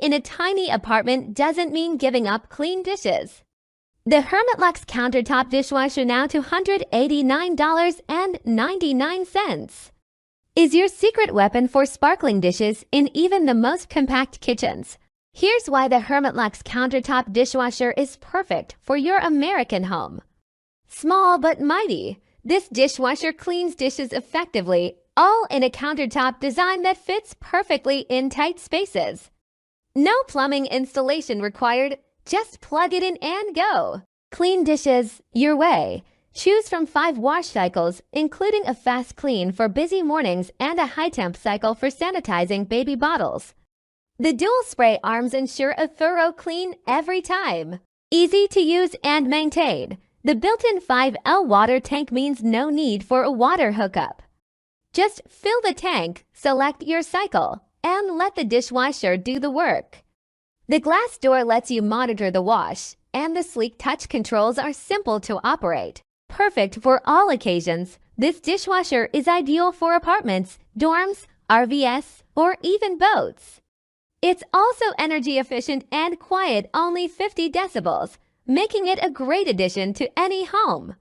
in a tiny apartment doesn't mean giving up clean dishes. The Hermitlux Countertop Dishwasher, now $289.99, is your secret weapon for sparkling dishes in even the most compact kitchens. Here's why the Hermitlux Countertop Dishwasher is perfect for your American home. Small but mighty, this dishwasher cleans dishes effectively, all in a countertop design that fits perfectly in tight spaces. No plumbing installation required, just plug it in and go. Clean dishes your way. Choose from 5 wash cycles, including a fast clean for busy mornings and a high-temp cycle for sanitizing baby bottles. The dual spray arms ensure a thorough clean every time. Easy to use and maintain. The built-in 5L water tank means no need for a water hookup. Just fill the tank, select your cycle, and let the dishwasher do the work. The glass door lets you monitor the wash, and the sleek touch controls are simple to operate. Perfect for all occasions, this dishwasher is ideal for apartments, dorms, RVs, or even boats. It's also energy efficient and quiet, only 50 decibels, making it a great addition to any home.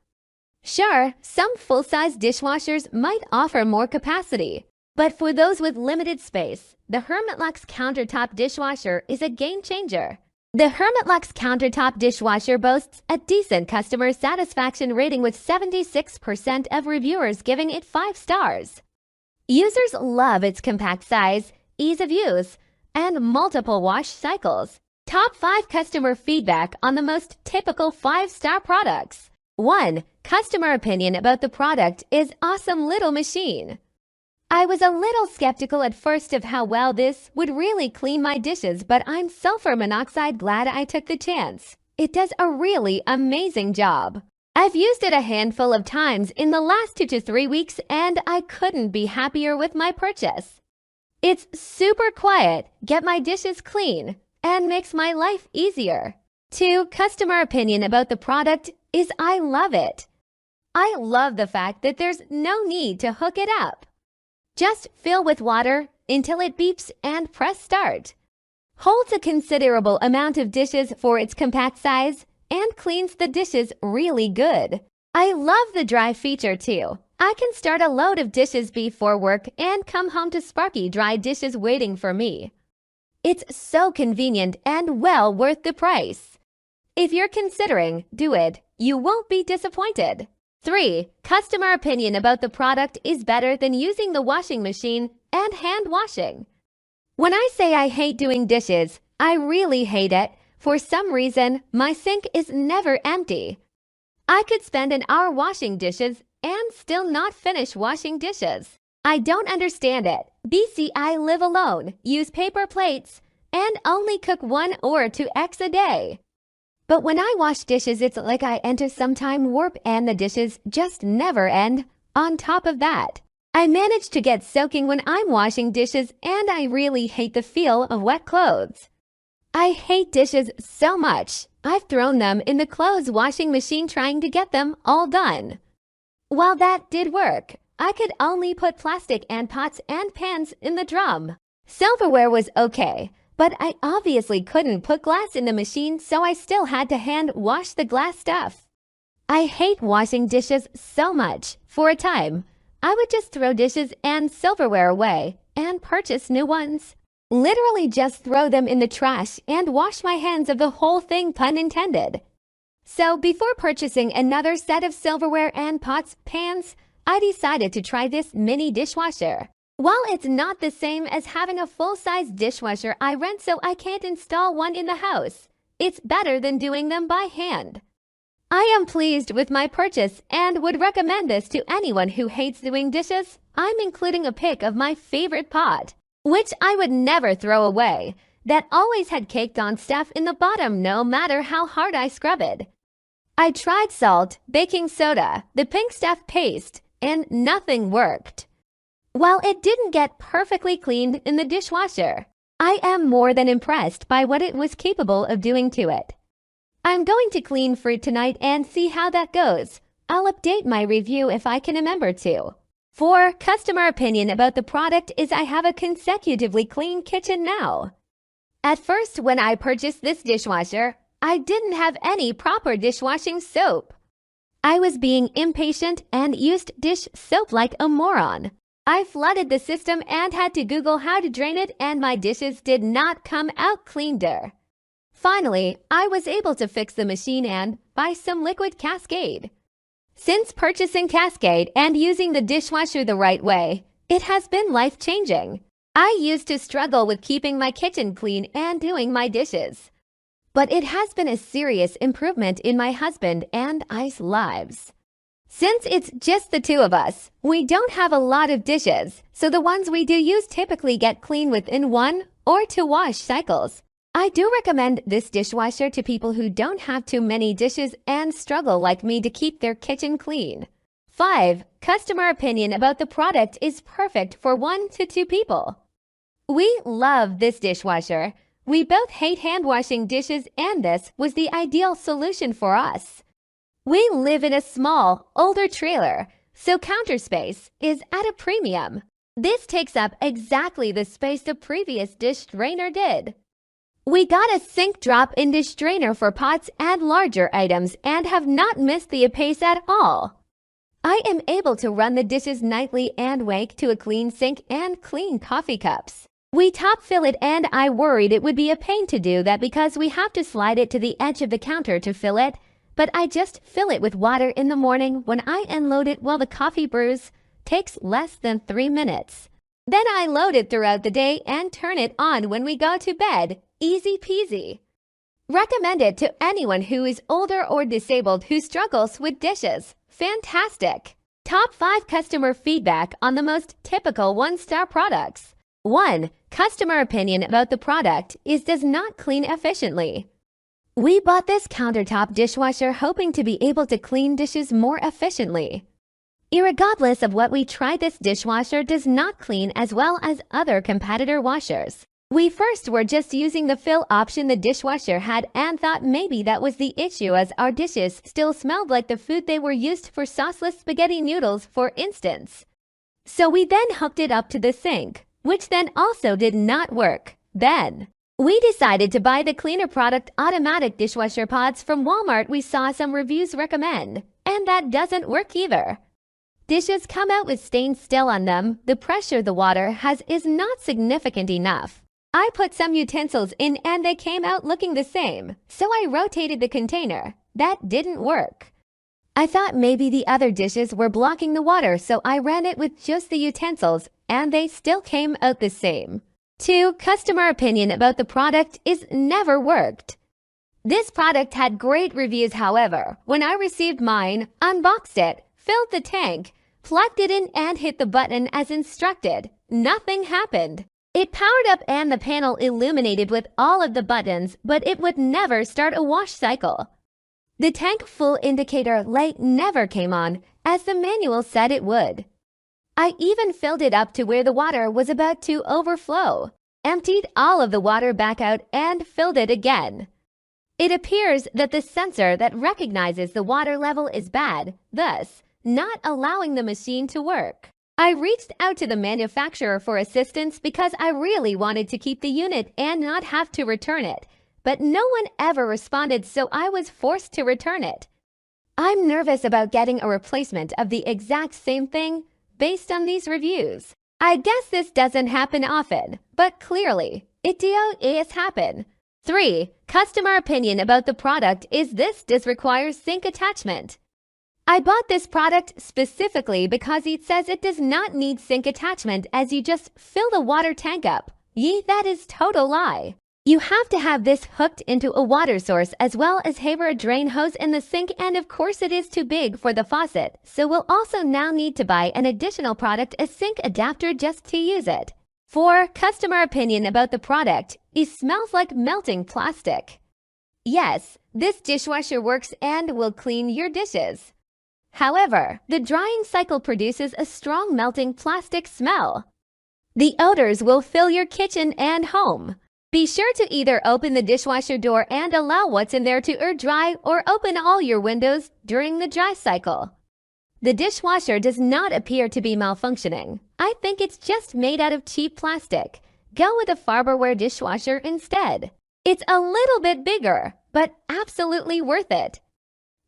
Sure, some full-size dishwashers might offer more capacity, but for those with limited space, the Hermitlux Countertop Dishwasher is a game changer. The Hermitlux Countertop Dishwasher boasts a decent customer satisfaction rating, with 76% of reviewers giving it 5 stars. Users love its compact size, ease of use, and multiple wash cycles. Top 5 customer feedback on the most typical 5-star products. 1. Customer opinion about the product is awesome little machine. I was a little skeptical at first of how well this would really clean my dishes, but I'm sulfur monoxide glad I took the chance. It does a really amazing job. I've used it a handful of times in the last 2 to 3 weeks, and I couldn't be happier with my purchase. It's super quiet, get my dishes clean, and makes my life easier. 2. Customer opinion about the product is I love it. I love the fact that there's no need to hook it up. Just fill with water until it beeps and press start. Holds a considerable amount of dishes for its compact size and cleans the dishes really good. I love the dry feature too. I can start a load of dishes before work and come home to sparky dry dishes waiting for me. It's so convenient and well worth the price. If you're considering, do it. You won't be disappointed. 3. Customer opinion about the product is better than using the washing machine and hand washing. When I say I hate doing dishes, I really hate it. For some reason, my sink is never empty. I could spend an hour washing dishes and still not finish washing dishes. I don't understand it. BC, I live alone, use paper plates, and only cook 1 or 2 eggs a day. But when I wash dishes, it's like I enter some time warp and the dishes just never end. On top of that, I manage to get soaking when I'm washing dishes, and I really hate the feel of wet clothes. I hate dishes so much, I've thrown them in the clothes washing machine trying to get them all done. While that did work, I could only put plastic and pots and pans in the drum. Silverware was okay, but I obviously couldn't put glass in the machine, so I still had to hand wash the glass stuff. I hate washing dishes so much. For a time, I would just throw dishes and silverware away and purchase new ones. Literally just throw them in the trash and wash my hands of the whole thing, pun intended. So before purchasing another set of silverware and pots, pans, I decided to try this mini dishwasher. While it's not the same as having a full-size dishwasher I rent so I can't install one in the house, it's better than doing them by hand. I am pleased with my purchase and would recommend this to anyone who hates doing dishes. I'm including a pic of my favorite pot, which I would never throw away, that always had caked on stuff in the bottom no matter how hard I scrub it. I tried salt, baking soda, the pink stuff paste, and nothing worked. While it didn't get perfectly cleaned in the dishwasher, I am more than impressed by what it was capable of doing to it. I'm going to clean fruit tonight and see how that goes. I'll update my review if I can remember to. 4. Customer opinion about the product is I have a consecutively clean kitchen now. At first, when I purchased this dishwasher, I didn't have any proper dishwashing soap. I was being impatient and used dish soap like a moron. I flooded the system and had to Google how to drain it, and my dishes did not come out cleaner. Finally, I was able to fix the machine and buy some liquid Cascade. Since purchasing Cascade and using the dishwasher the right way, it has been life-changing. I used to struggle with keeping my kitchen clean and doing my dishes. But it has been a serious improvement in my husband and I's lives. Since it's just the two of us, we don't have a lot of dishes, so the ones we do use typically get clean within 1 or 2 wash cycles. I do recommend this dishwasher to people who don't have too many dishes and struggle like me to keep their kitchen clean. 5. Customer opinion about the product is perfect for 1 to 2 people. We love this dishwasher. We both hate hand-washing dishes, and this was the ideal solution for us. We live in a small, older trailer, so counter space is at a premium. This takes up exactly the space the previous dish drainer did. We got a sink drop-in dish drainer for pots and larger items and have not missed the pace at all. I am able to run the dishes nightly and wake to a clean sink and clean coffee cups. We top fill it, and I worried it would be a pain to do that because we have to slide it to the edge of the counter to fill it, but I just fill it with water in the morning when I unload it while the coffee brews. Takes less than 3 minutes. Then I load it throughout the day and turn it on when we go to bed. Easy peasy. Recommend it to anyone who is older or disabled who struggles with dishes. Fantastic. Top 5 customer feedback on the most typical 1-star products. 1. Customer opinion about the product is does not clean efficiently. We bought this countertop dishwasher hoping to be able to clean dishes more efficiently. Irregardless of what we tried, this dishwasher does not clean as well as other competitor washers. We first were just using the fill option the dishwasher had and thought maybe that was the issue, as our dishes still smelled like the food they were used for, sauceless spaghetti noodles, for instance. So we then hooked it up to the sink, which then also did not work. Then we decided to buy the cleaner product automatic dishwasher pods from Walmart. We saw some reviews recommend, and that doesn't work either. Dishes come out with stains still on them. The pressure the water has is not significant enough. I put some utensils in and they came out looking the same, so I rotated the container. That didn't work. I thought maybe the other dishes were blocking the water, so I ran it with just the utensils and they still came out the same. 2. Customer opinion about the product is never worked. This product had great reviews, however, when I received mine, unboxed it, filled the tank, plugged it in and hit the button as instructed, nothing happened. It powered up and the panel illuminated with all of the buttons, but it would never start a wash cycle. The tank full indicator light never came on, as the manual said it would. I even filled it up to where the water was about to overflow, emptied all of the water back out and filled it again. It appears that the sensor that recognizes the water level is bad, thus not allowing the machine to work. I reached out to the manufacturer for assistance because I really wanted to keep the unit and not have to return it, but no one ever responded, so I was forced to return it. I'm nervous about getting a replacement of the exact same thing based on these reviews. I guess this doesn't happen often, but clearly it does happen. 3. Customer opinion about the product is this does require sink attachment. I bought this product specifically because it says it does not need sink attachment, as you just fill the water tank up. That is total lie. You have to have this hooked into a water source as well as have a drain hose in the sink, and of course it is too big for the faucet, so we'll also now need to buy an additional product, a sink adapter, just to use it. 4. Customer opinion about the product. It smells like melting plastic. Yes, this dishwasher works and will clean your dishes. However, the drying cycle produces a strong melting plastic smell. The odors will fill your kitchen and home. Be sure to either open the dishwasher door and allow what's in there to air dry, or open all your windows during the dry cycle. The dishwasher does not appear to be malfunctioning. I think it's just made out of cheap plastic. go with a Farberware dishwasher instead. It's a little bit bigger, but absolutely worth it.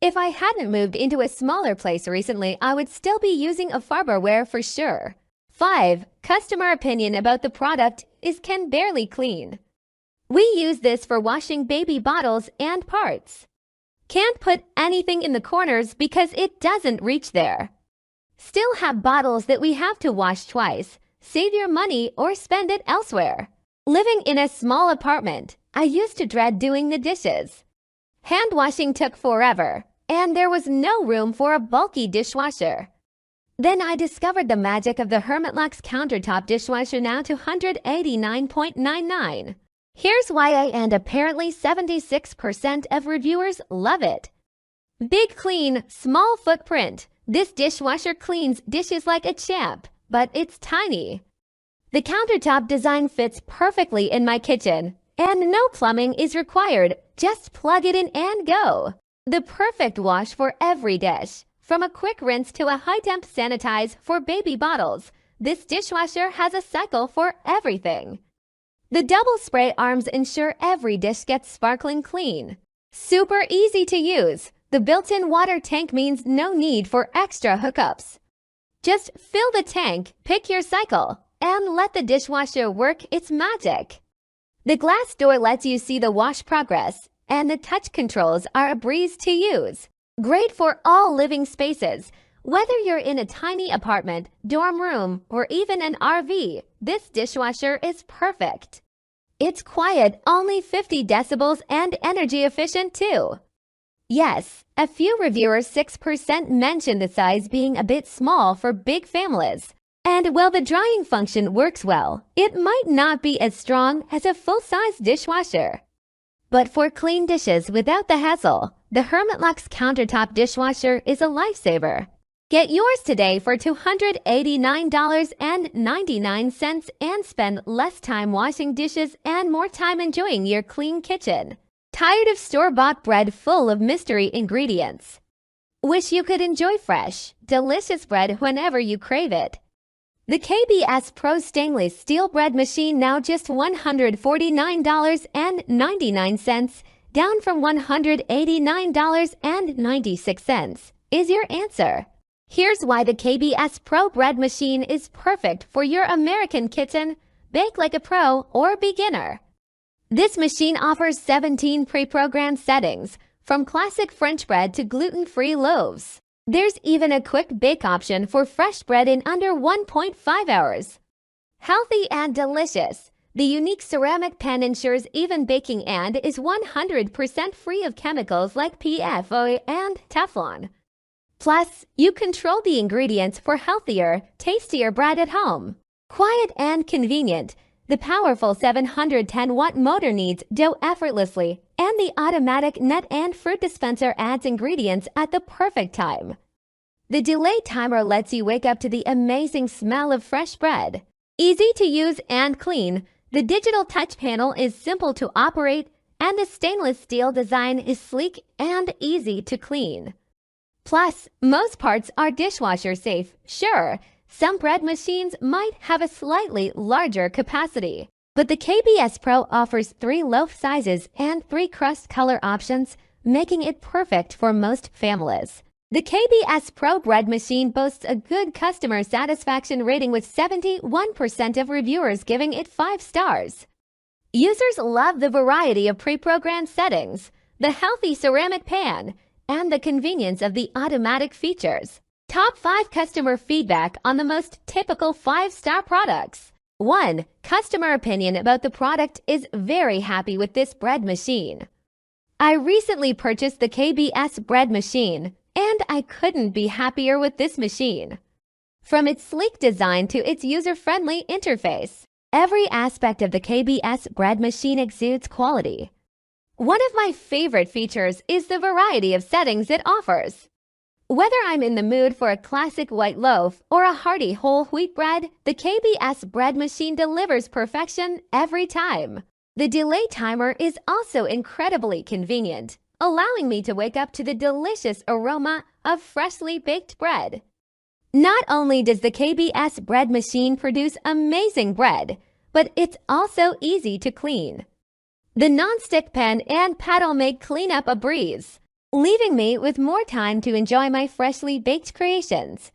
If I hadn't moved into a smaller place recently, I would still be using a Farberware for sure. 5. Customer opinion about the product is can barely clean. We use this for washing baby bottles and parts. Can't put anything in the corners because it doesn't reach there. Still have bottles that we have to wash twice. Save your money or spend it elsewhere. Living in a small apartment, I used to dread doing the dishes. Hand washing took forever, and there was no room for a bulky dishwasher. Then I discovered the magic of the Hermitlux Countertop dishwasher, now $289.99. Here's why, and apparently 76% of reviewers love it. Big clean, small footprint. This dishwasher cleans dishes like a champ, but it's tiny. The countertop design fits perfectly in my kitchen, and no plumbing is required. Just plug it in and go. The perfect wash for every dish. From a quick rinse to a high-temp sanitize for baby bottles, this dishwasher has a cycle for everything. The double spray arms ensure every dish gets sparkling clean. Super easy to use. The built-in water tank means no need for extra hookups. Just fill the tank, pick your cycle, and let the dishwasher work its magic. The glass door lets you see the wash progress, and the touch controls are a breeze to use. Great for all living spaces. Whether you're in a tiny apartment, dorm room, or even an RV, this dishwasher is perfect. It's quiet, only 50 decibels, and energy efficient too. Yes, a few reviewers 6% mentioned the size being a bit small for big families. And while the drying function works well, it might not be as strong as a full-size dishwasher. But for clean dishes without the hassle, the Hermitlux Countertop dishwasher is a lifesaver. Get yours today for $289.99 and spend less time washing dishes and more time enjoying your clean kitchen. Tired of store-bought bread full of mystery ingredients? Wish you could enjoy fresh, delicious bread whenever you crave it? The KBS Pro Stainless Steel Bread Machine, now just $149.99, down from $189.96, is your answer. Here's why the KBS Pro Bread Machine is perfect for your American kitchen. Bake like a pro or beginner. This machine offers 17 pre-programmed settings, from classic French bread to gluten-free loaves. There's even a quick bake option for fresh bread in under 1.5 hours. Healthy and delicious. The unique ceramic pan ensures even baking and is 100% free of chemicals like PFOA and Teflon. Plus, you control the ingredients for healthier, tastier bread at home. Quiet and convenient. The powerful 710-watt motor kneads dough effortlessly, and the automatic nut and fruit dispenser adds ingredients at the perfect time. The delay timer lets you wake up to the amazing smell of fresh bread. Easy to use and clean, the digital touch panel is simple to operate, and the stainless steel design is sleek and easy to clean. Plus, most parts are dishwasher safe. Sure, some bread machines might have a slightly larger capacity, but the KBS Pro offers 3 loaf sizes and 3 crust color options, making it perfect for most families. The KBS Pro Bread Machine boasts a good customer satisfaction rating, with 71% of reviewers giving it 5 stars. Users love the variety of pre-programmed settings, the healthy ceramic pan, and the convenience of the automatic features. Top 5 customer feedback on the most typical 5-star products. 1. Customer opinion about the product is very happy with this bread machine. I recently purchased the KBS bread machine, and I couldn't be happier with this machine. From its sleek design to its user-friendly interface, every aspect of the KBS bread machine exudes quality. One of my favorite features is the variety of settings it offers. Whether I'm in the mood for a classic white loaf or a hearty whole wheat bread, the KBS bread machine delivers perfection every time. The delay timer is also incredibly convenient, allowing me to wake up to the delicious aroma of freshly baked bread. Not only does the KBS bread machine produce amazing bread, but it's also easy to clean. The non-stick pan and paddle make cleanup a breeze, leaving me with more time to enjoy my freshly baked creations.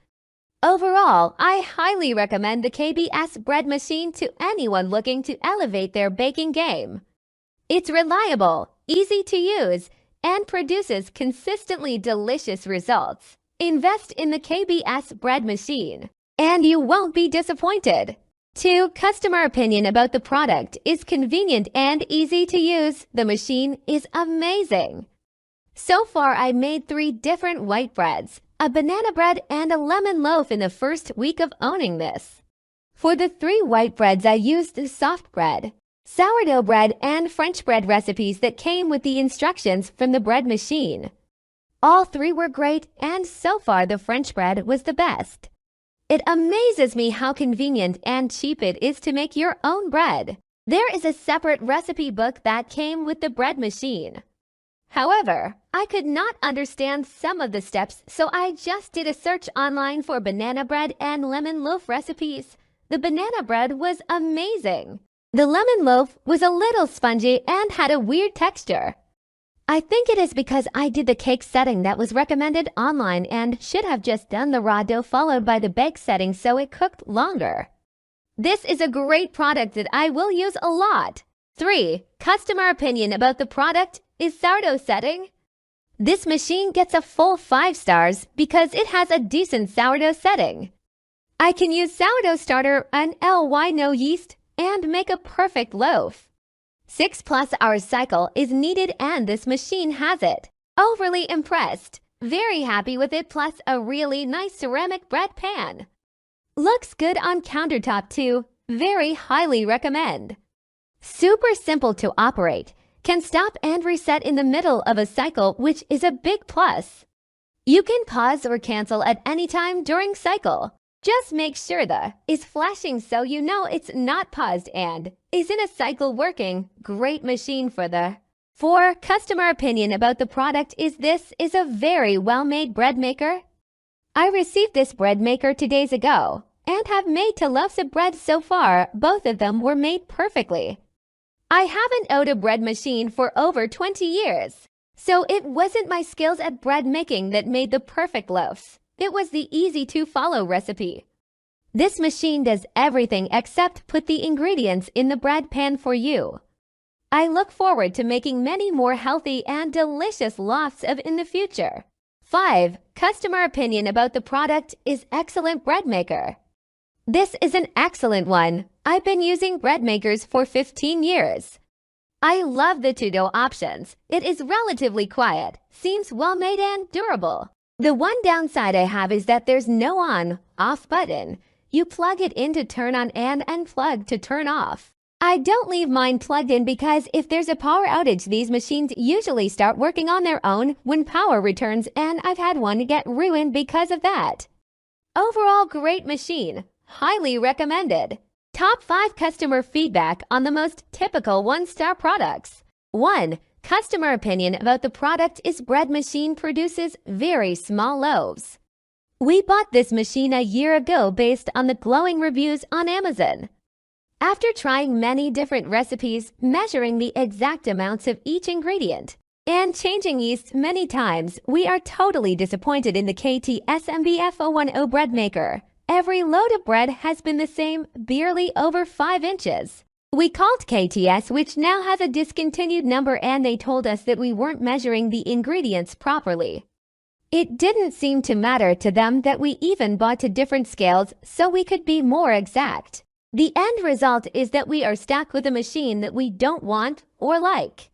Overall, I highly recommend the KBS bread machine to anyone looking to elevate their baking game. It's reliable, easy to use, and produces consistently delicious results. Invest in the KBS bread machine, and you won't be disappointed. 2. Customer opinion about the product is convenient and easy to use. The machine is amazing. So far, I made 3 different white breads, a banana bread, and a lemon loaf in the first week of owning this. For the 3 white breads, I used soft bread, sourdough bread, and French bread recipes that came with the instructions from the bread machine. All 3 were great, and so far the French bread was the best. It amazes me how convenient and cheap it is to make your own bread. There is a separate recipe book that came with the bread machine. However, I could not understand some of the steps, so I just did a search online for banana bread and lemon loaf recipes. The banana bread was amazing. The lemon loaf was a little spongy and had a weird texture. I think it is because I did the cake setting that was recommended online and should have just done the raw dough followed by the bake setting so it cooked longer. This is a great product that I will use a lot. 3. Customer opinion about the product is sourdough setting. This machine gets a full 5 stars because it has a decent sourdough setting. I can use sourdough starter and LY no yeast and make a perfect loaf. 6+ hours cycle is needed and this machine has it. Overly impressed. Very happy with it, plus a really nice ceramic bread pan. Looks good on countertop too. Very highly recommend. Super simple to operate. Can stop and reset in the middle of a cycle, which is a big plus. You can pause or cancel at any time during cycle. Just make sure the is flashing so you know it's not paused and is in a cycle working. Great machine for the 4. Customer opinion about the product is this is a very well-made bread maker. I received this bread maker 2 days ago and have made 2 loaves of bread so far. Both of them were made perfectly. I haven't owned a bread machine for over 20 years, so it wasn't my skills at bread making that made the perfect loaves. It was the easy-to-follow recipe. This machine does everything except put the ingredients in the bread pan for you. I look forward to making many more healthy and delicious loaves in the future. 5. Customer opinion about the product is excellent bread maker. This is an excellent one. I've been using bread makers for 15 years. I love the 2 dough options. It is relatively quiet, seems well made and durable. The one downside I have is that there's no on/off button. You plug it in to turn on and unplug to turn off. I don't leave mine plugged in because if there's a power outage, these machines usually start working on their own when power returns, and I've had one get ruined because of that. Overall, great machine. Highly recommended. Top 5 customer feedback on the most typical 1-star products. 1. Customer opinion about the product is bread machine produces very small loaves. We bought this machine a year ago based on the glowing reviews on Amazon. After trying many different recipes, measuring the exact amounts of each ingredient, and changing yeast many times, we are totally disappointed in the KTSMBF010 bread maker. Every load of bread has been the same, barely over 5 inches. We called KTS, which now has a discontinued number, and they told us that we weren't measuring the ingredients properly. It didn't seem to matter to them that we even bought to different scales so we could be more exact. The end result is that we are stuck with a machine that we don't want or like.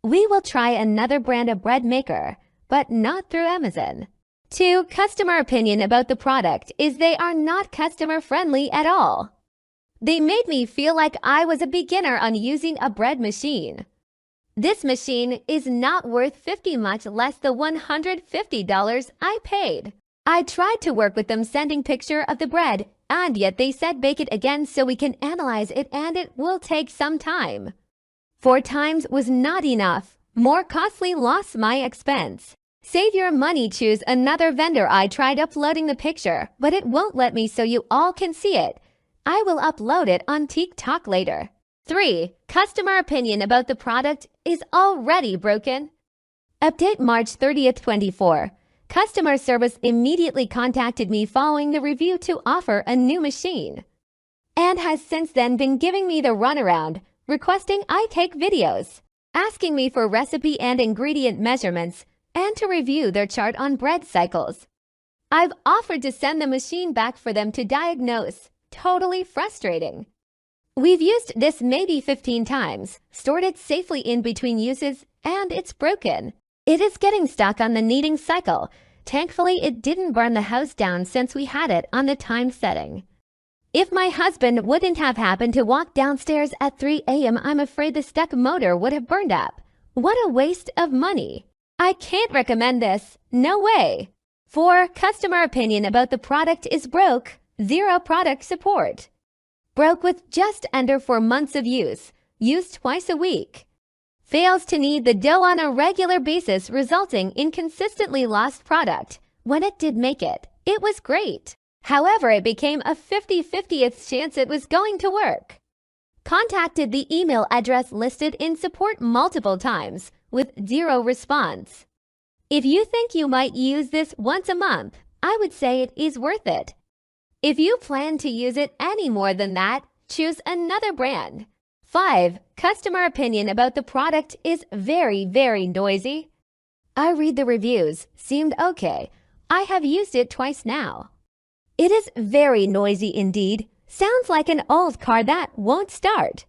We will try another brand of bread maker, but not through Amazon. 2. Customer opinion about the product is they are not customer friendly at all. They made me feel like I was a beginner on using a bread machine. This machine is not worth much less than $150 I paid. I tried to work with them sending picture of the bread, and yet they said bake it again so we can analyze it and it will take some time. 4 times was not enough. More costly lost my expense. Save your money, choose another vendor. I tried uploading the picture, but it won't let me so you all can see it. I will upload it on TikTok later. 3. Customer opinion about the product is already broken. Update March 30th, 24. Customer service immediately contacted me following the review to offer a new machine, and has since then been giving me the runaround, requesting I take videos, asking me for recipe and ingredient measurements, and to review their chart on bread cycles. I've offered to send the machine back for them to diagnose. Totally frustrating. We've used this maybe 15 times, stored it safely in between uses, and it's broken. It is getting stuck on the kneading cycle. Thankfully, it didn't burn the house down since we had it on the time setting. If my husband wouldn't have happened to walk downstairs at 3 a.m., I'm afraid the stuck motor would have burned up. What a waste of money. I can't recommend this. No way. 4. Customer opinion about the product is broke. 0 product support. Broke with just under 4 months of use. Used twice a week. Fails to knead the dough on a regular basis, resulting in consistently lost product. When it did make it, it was great. However, it became a 50-50th chance it was going to work. Contacted the email address listed in support multiple times, with 0 response. If you think you might use this once a month, I would say it is worth it. If you plan to use it any more than that, choose another brand. 5. Customer opinion about the product is very, very noisy. I read the reviews. Seemed okay. I have used it twice now. It is very noisy indeed. Sounds like an old car that won't start.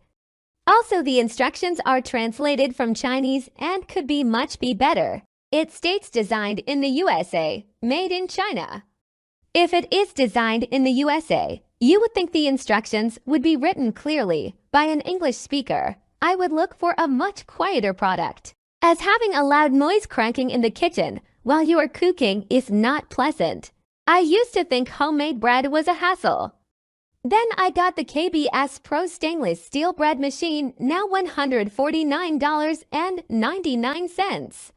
Also, the instructions are translated from Chinese and could be much better. It states designed in the USA, made in China. If it is designed in the USA, you would think the instructions would be written clearly by an English speaker. I would look for a much quieter product, as having a loud noise cranking in the kitchen while you are cooking is not pleasant. I used to think homemade bread was a hassle. Then I got the KBS Pro stainless steel bread machine, now $149.99.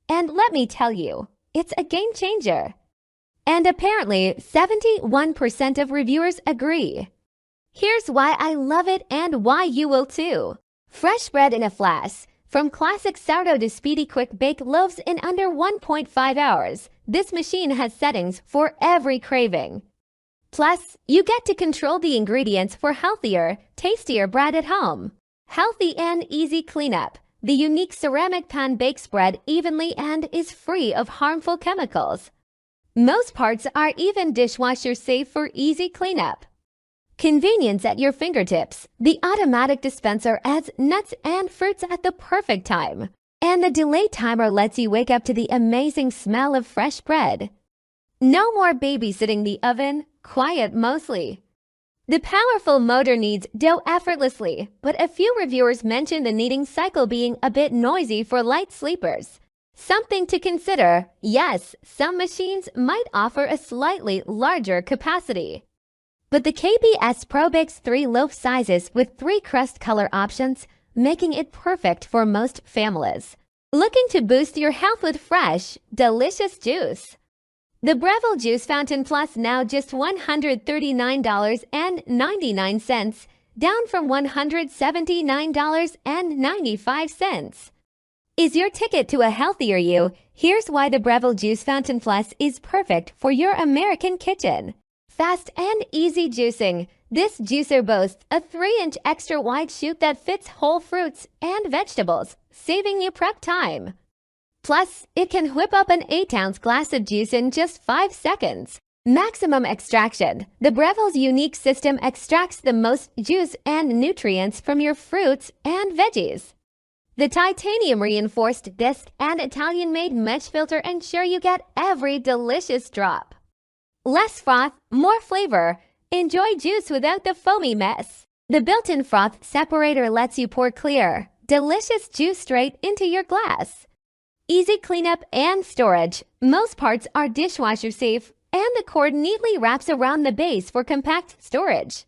And let me tell you, it's a game changer. And apparently, 71% of reviewers agree. Here's why I love it and why you will too. Fresh bread in a flash. From classic sourdough to speedy quick bake loaves in under 1.5 hours, this machine has settings for every craving. Plus, you get to control the ingredients for healthier, tastier bread at home. Healthy and easy cleanup. The unique ceramic pan bakes bread evenly and is free of harmful chemicals. Most parts are even dishwasher safe for easy cleanup. Convenience at your fingertips. The automatic dispenser adds nuts and fruits at the perfect time. And the delay timer lets you wake up to the amazing smell of fresh bread. No more babysitting the oven. Quiet mostly. The powerful motor kneads dough effortlessly, but a few reviewers mention the kneading cycle being a bit noisy for light sleepers. Something to consider. Yes, some machines might offer a slightly larger capacity. But the KBS Pro bakes 3 loaf sizes with 3 crust color options, making it perfect for most families. Looking to boost your health with fresh, delicious juice? The Breville Juice Fountain Plus now just $139.99, down from $179.95. Is your ticket to a healthier you? Here's why the Breville Juice Fountain Plus is perfect for your American kitchen. Fast and easy juicing. This juicer boasts a 3-inch extra wide chute that fits whole fruits and vegetables, saving you prep time. Plus, it can whip up an 8-ounce glass of juice in just 5 seconds. Maximum extraction. The Breville's unique system extracts the most juice and nutrients from your fruits and veggies. The titanium-reinforced disc and Italian-made mesh filter ensure you get every delicious drop. Less froth, more flavor. Enjoy juice without the foamy mess. The built-in froth separator lets you pour clear, delicious juice straight into your glass. Easy cleanup and storage. Most parts are dishwasher safe, and the cord neatly wraps around the base for compact storage.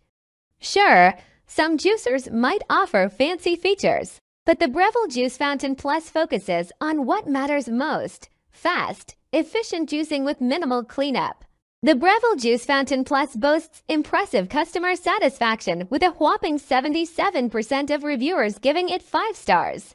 Sure, some juicers might offer fancy features, but the Breville Juice Fountain Plus focuses on what matters most: fast, efficient juicing with minimal cleanup. The Breville Juice Fountain Plus boasts impressive customer satisfaction with a whopping 77% of reviewers giving it 5 stars.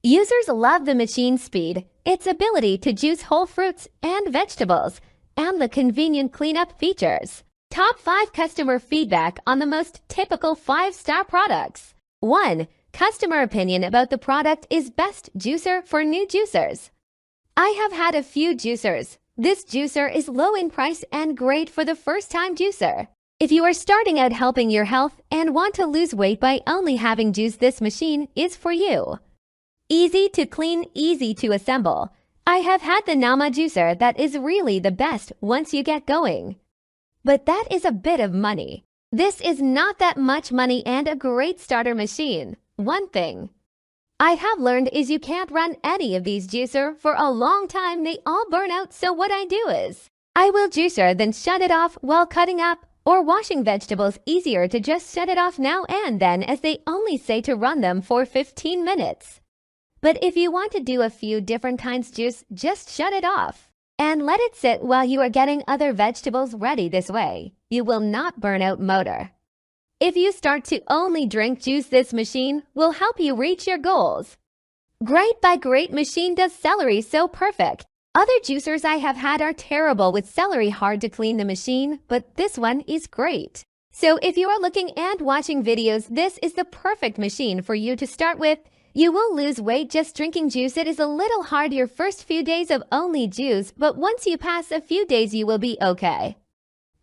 Users love the machine's speed, its ability to juice whole fruits and vegetables, and the convenient cleanup features. Top 5 customer feedback on the most typical 5-star products. 1. Customer opinion about the product is best juicer for new juicers. I have had a few juicers. This juicer is low in price and great for the first-time juicer. If you are starting out helping your health and want to lose weight by only having juice, this machine is for you. Easy to clean, easy to assemble. I have had the Nama juicer that is really the best once you get going. But that is a bit of money. This is not that much money and a great starter machine. One thing I have learned is you can't run any of these juicer for a long time. They all burn out, so what I do is I will juicer then shut it off while cutting up or washing vegetables. Easier to just shut it off now and then, as they only say to run them for 15 minutes. But if you want to do a few different kinds of juice, just shut it off and let it sit while you are getting other vegetables ready. This way, you will not burn out motor. If you start to only drink juice, this machine will help you reach your goals. Great machine does celery so perfect. Other juicers I have had are terrible with celery, hard to clean the machine, but this one is great. So if you are looking and watching videos, this is the perfect machine for you to start with. You will lose weight just drinking juice. It is a little hard your first few days of only juice, but once you pass a few days, you will be okay.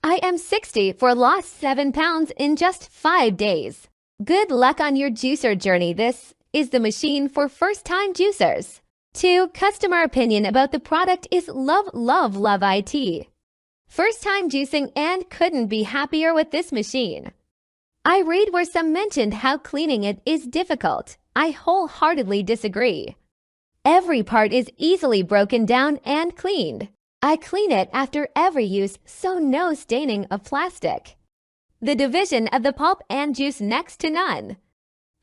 I am 60 for lost 7 pounds in just 5 days. Good luck on your juicer journey. This is the machine for first-time juicers. 2. Customer opinion about the product is love it. First-time juicing and couldn't be happier with this machine. I read where some mentioned how cleaning it is difficult. I wholeheartedly disagree. Every part is easily broken down and cleaned. I clean it after every use, so no staining of plastic. The division of the pulp and juice next to none.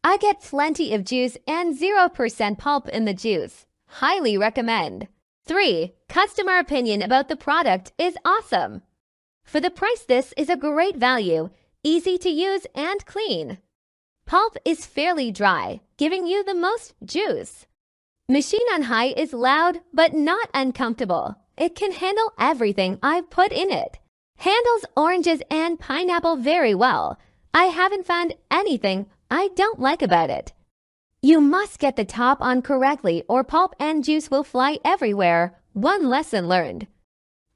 I get plenty of juice and 0% pulp in the juice. Highly recommend. 3. Customer opinion about the product is awesome. For the price, this is a great value, easy to use and clean. Pulp is fairly dry, giving you the most juice. Machine on high is loud but not uncomfortable. It can handle everything I've put in it. Handles oranges and pineapple very well. I haven't found anything I don't like about it. You must get the top on correctly or pulp and juice will fly everywhere. One lesson learned.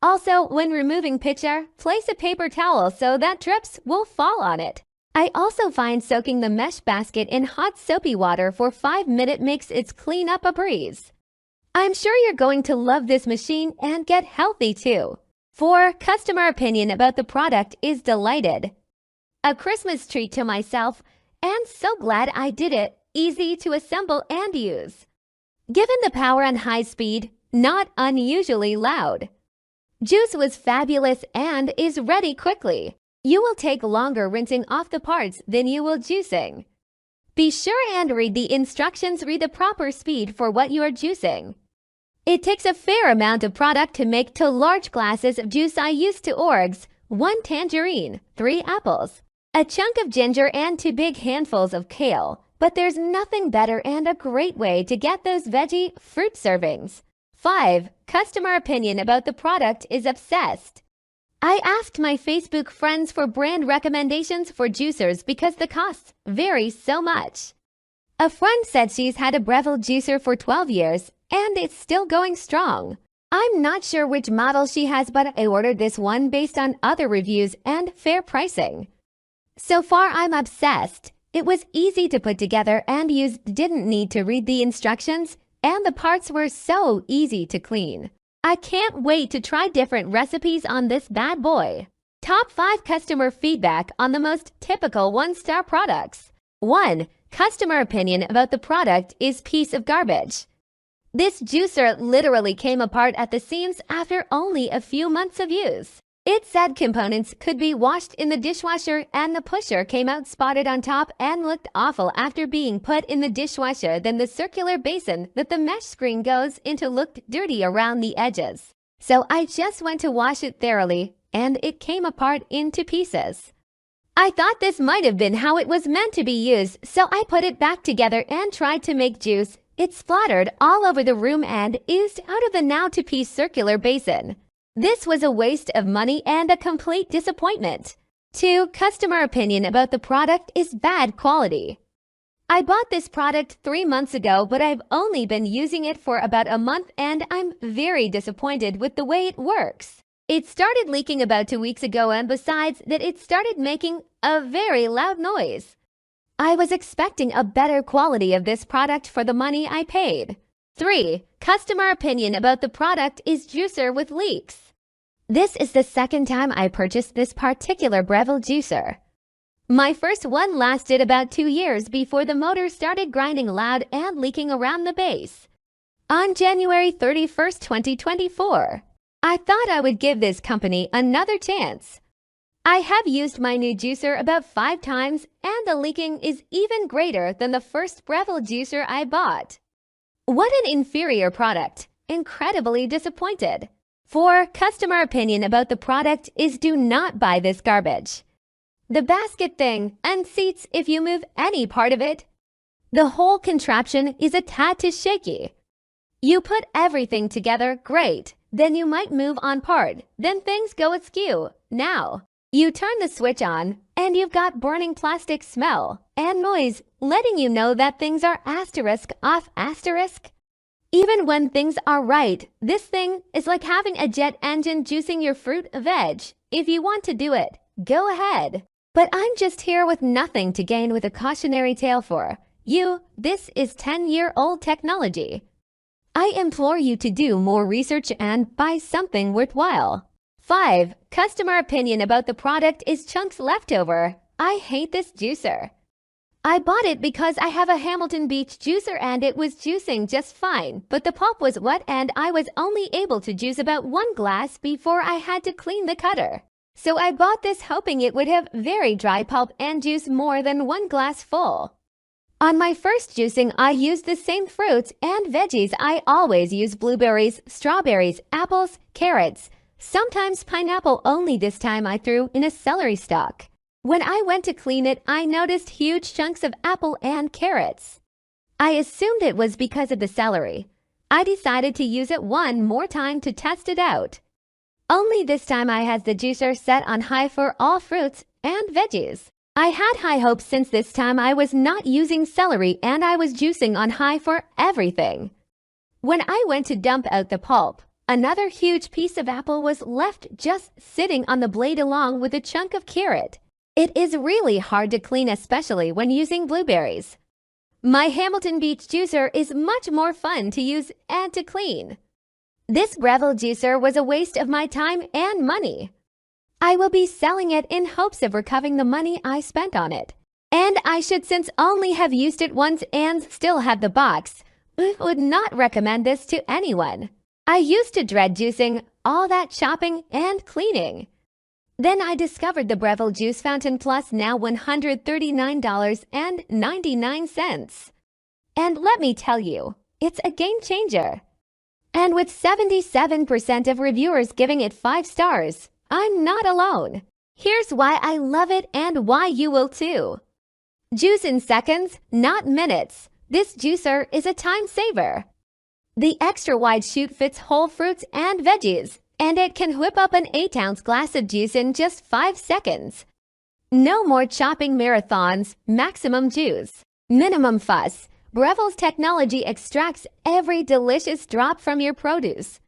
Also, when removing pitcher, place a paper towel so that drips will fall on it. I also find soaking the mesh basket in hot soapy water for 5 minutes makes its cleanup a breeze. I'm sure you're going to love this machine and get healthy too. 4. Customer opinion about the product is delighted. A Christmas treat to myself, and so glad I did it. Easy to assemble and use. Given the power and high speed, not unusually loud. Juice was fabulous and is ready quickly. You will take longer rinsing off the parts than you will juicing. Be sure and read the instructions. Read the proper speed for what you are juicing. It takes a fair amount of product to make 2 large glasses of juice. I used 2 oranges, 1 tangerine, 3 apples, a chunk of ginger and 2 big handfuls of kale. But there's nothing better and a great way to get those veggie fruit servings. 5. Customer opinion about the product is obsessed. I asked my Facebook friends for brand recommendations for juicers because the costs vary so much. A friend said she's had a Breville juicer for 12 years and it's still going strong. I'm not sure which model she has, but I ordered this one based on other reviews and fair pricing. So far, I'm obsessed. It was easy to put together and use, didn't need to read the instructions, and the parts were so easy to clean. I can't wait to try different recipes on this bad boy. Top 5 customer feedback on the most typical 1-star products. 1. Customer opinion about the product is piece of garbage. This juicer literally came apart at the seams after only a few months of use. It said components could be washed in the dishwasher and the pusher came out spotted on top and looked awful after being put in the dishwasher. Then the circular basin that the mesh screen goes into looked dirty around the edges. So I just went to wash it thoroughly, and it came apart into pieces. I thought this might have been how it was meant to be used, so I put it back together and tried to make juice. It splattered all over the room and oozed out of the now-to-piece circular basin. This was a waste of money and a complete disappointment. 2. Customer opinion about the product is bad quality. I bought this product 3 months ago, but I've only been using it for about a month and I'm very disappointed with the way it works. It started leaking about 2 weeks ago, and besides that, it started making a very loud noise. I was expecting a better quality of this product for the money I paid. 3. Customer opinion about the product is juicer with leaks. This is the second time I purchased this particular Breville juicer. My first one lasted about 2 years before the motor started grinding loud and leaking around the base. On January 31st, 2024, I thought I would give this company another chance. I have used my new juicer about 5 times, and the leaking is even greater than the first Breville juicer I bought. What an inferior product! Incredibly disappointed. 4. Customer opinion about the product is do not buy this garbage. The basket thing unseats if you move any part of it. The whole contraption is a tad too shaky. You put everything together great, then you might move on part, then things go askew. Now, you turn the switch on, and you've got burning plastic smell and noise letting you know that things are asterisk off asterisk. Even when things are right, this thing is like having a jet engine juicing your fruit veg. If you want to do it, go ahead. But I'm just here with nothing to gain with a cautionary tale for you. This is 10-year-old technology. I implore you to do more research and buy something worthwhile. 5. Customer opinion about the product is chunks leftover. I hate this juicer. I bought it because I have a Hamilton Beach juicer and it was juicing just fine, but the pulp was wet and I was only able to juice about 1 glass before I had to clean the cutter. So I bought this hoping it would have very dry pulp and juice more than 1 glass full. On my first juicing, I used the same fruits and veggies. I always use blueberries, strawberries, apples, carrots, sometimes pineapple. Only this time I threw in a celery stalk. When I went to clean it, I noticed huge chunks of apple and carrots. I assumed it was because of the celery. I decided to use it one more time to test it out. Only this time I had the juicer set on high for all fruits and veggies. I had high hopes since this time I was not using celery and I was juicing on high for everything. When I went to dump out the pulp, another huge piece of apple was left just sitting on the blade along with a chunk of carrot. It is really hard to clean, especially when using blueberries. My Hamilton Beach juicer is much more fun to use and to clean. This Breville juicer was a waste of my time and money. I will be selling it in hopes of recovering the money I spent on it. And I should since only have used it once and still have the box. I would not recommend this to anyone. I used to dread juicing, all that chopping and cleaning. Then I discovered the Breville Juice Fountain Plus, now $139.99. And let me tell you, it's a game changer. And with 77% of reviewers giving it 5 stars, I'm not alone. Here's why I love it and why you will too. Juice in seconds, not minutes. This juicer is a time saver. The extra wide chute fits whole fruits and veggies, and it can whip up an 8-ounce glass of juice in just 5 seconds. No more chopping marathons, maximum juice, minimum fuss. Breville's technology extracts every delicious drop from your produce.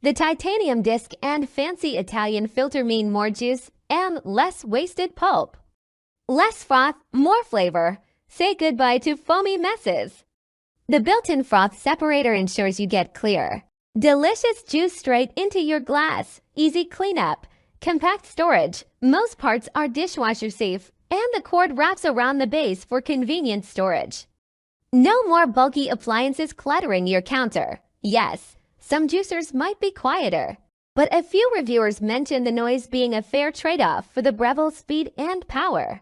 The titanium disc and fancy Italian filter mean more juice and less wasted pulp. Less froth, more flavor. Say goodbye to foamy messes. The built-in froth separator ensures you get clear, delicious juice straight into your glass. Easy cleanup, compact storage. Most parts are dishwasher safe, and the cord wraps around the base for convenient storage. No more bulky appliances cluttering your counter. Yes, some juicers might be quieter, but a few reviewers mention the noise being a fair trade-off for the Breville speed and power.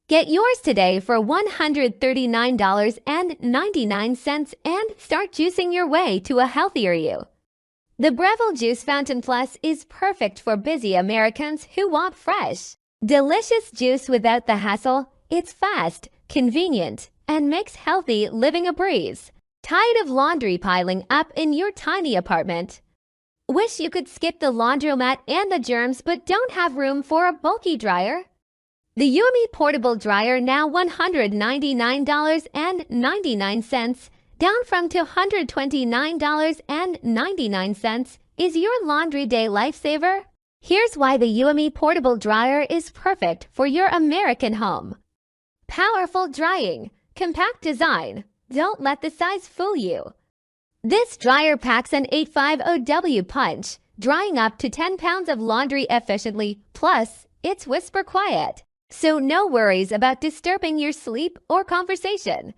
Get yours today for $139.99 and start juicing your way to a healthier you. The Breville Juice Fountain Plus is perfect for busy Americans who want fresh, delicious juice without the hassle. It's fast, convenient, and makes healthy living a breeze. Tired of laundry piling up in your tiny apartment? Wish you could skip the laundromat and the germs but don't have room for a bulky dryer? The Euhomy Portable Dryer, now $199.99, down from $229.99, is your laundry day lifesaver. Here's why the Euhomy Portable Dryer is perfect for your American home. Powerful drying, compact design. Don't let the size fool you. This dryer packs an 850W punch, drying up to 10 pounds of laundry efficiently, plus it's whisper quiet, so no worries about disturbing your sleep or conversation.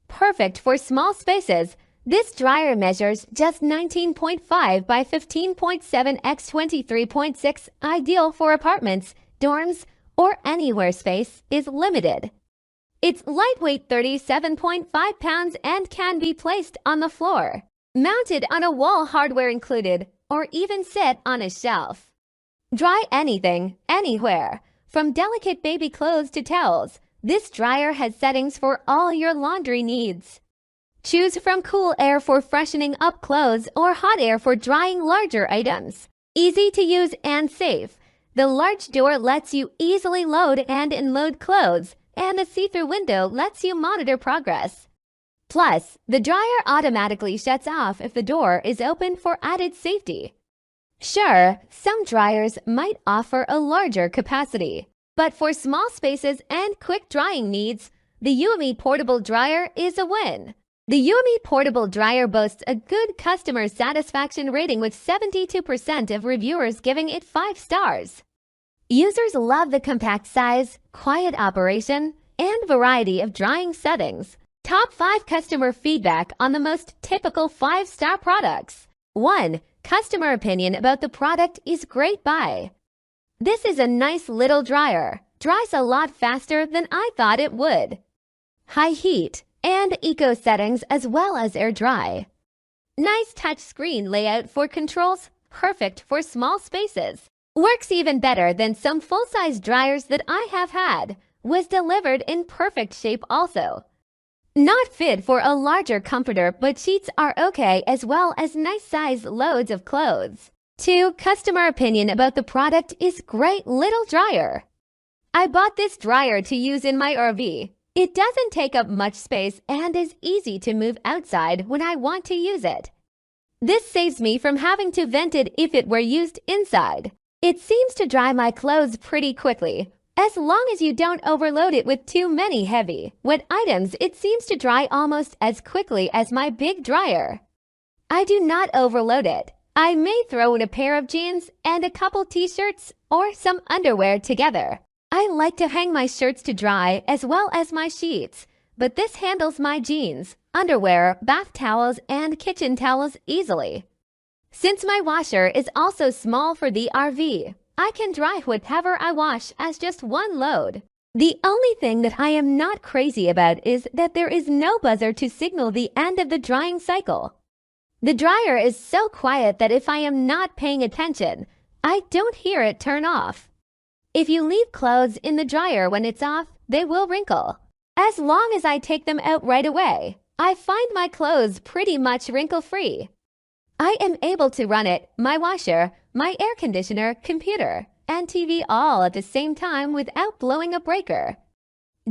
Perfect for small spaces, this dryer measures just 19.5 by 15.7 x 23.6, ideal for apartments, dorms, or anywhere space is limited. It's lightweight, 37.5 pounds, and can be placed on the floor, mounted on a wall, hardware included, or even sit on a shelf. Dry anything, anywhere, from delicate baby clothes to towels. This dryer has settings for all your laundry needs. Choose from cool air for freshening up clothes or hot air for drying larger items. Easy to use and safe. The large door lets you easily load and unload clothes, and the see-through window lets you monitor progress. Plus, the dryer automatically shuts off if the door is open for added safety. Sure, some dryers might offer a larger capacity, but for small spaces and quick drying needs, the Euhomy Portable Dryer is a win. The Euhomy Portable Dryer boasts a good customer satisfaction rating, with 72% of reviewers giving it 5 stars. Users love the compact size, quiet operation, and variety of drying settings. Top 5 customer feedback on the most typical 5-star products. 1. Customer opinion about the product is great buy. This is a nice little dryer. Dries a lot faster than I thought it would. High heat and eco settings as well as air dry. Nice touch screen layout for controls, perfect for small spaces. Works even better than some full-size dryers that I have had. Was delivered in perfect shape also. Not fit for a larger comforter, but sheets are okay, as well as nice size loads of clothes. 2. Customer opinion about the product is great little dryer. I bought this dryer to use in my RV. It doesn't take up much space and is easy to move outside when I want to use it. This saves me from having to vent it if it were used inside. It seems to dry my clothes pretty quickly. As long as you don't overload it with too many heavy, wet items, it seems to dry almost as quickly as my big dryer. I do not overload it. I may throw in a pair of jeans and a couple t-shirts or some underwear together. I like to hang my shirts to dry as well as my sheets, but this handles my jeans, underwear, bath towels, and kitchen towels easily. Since my washer is also small for the RV, I can dry whatever I wash as just one load. The only thing that I am not crazy about is that there is no buzzer to signal the end of the drying cycle. The dryer is so quiet that if I am not paying attention, I don't hear it turn off. If you leave clothes in the dryer when it's off, they will wrinkle. As long as I take them out right away, I find my clothes pretty much wrinkle-free. I am able to run it, my washer, my air conditioner, computer, and TV all at the same time without blowing a breaker.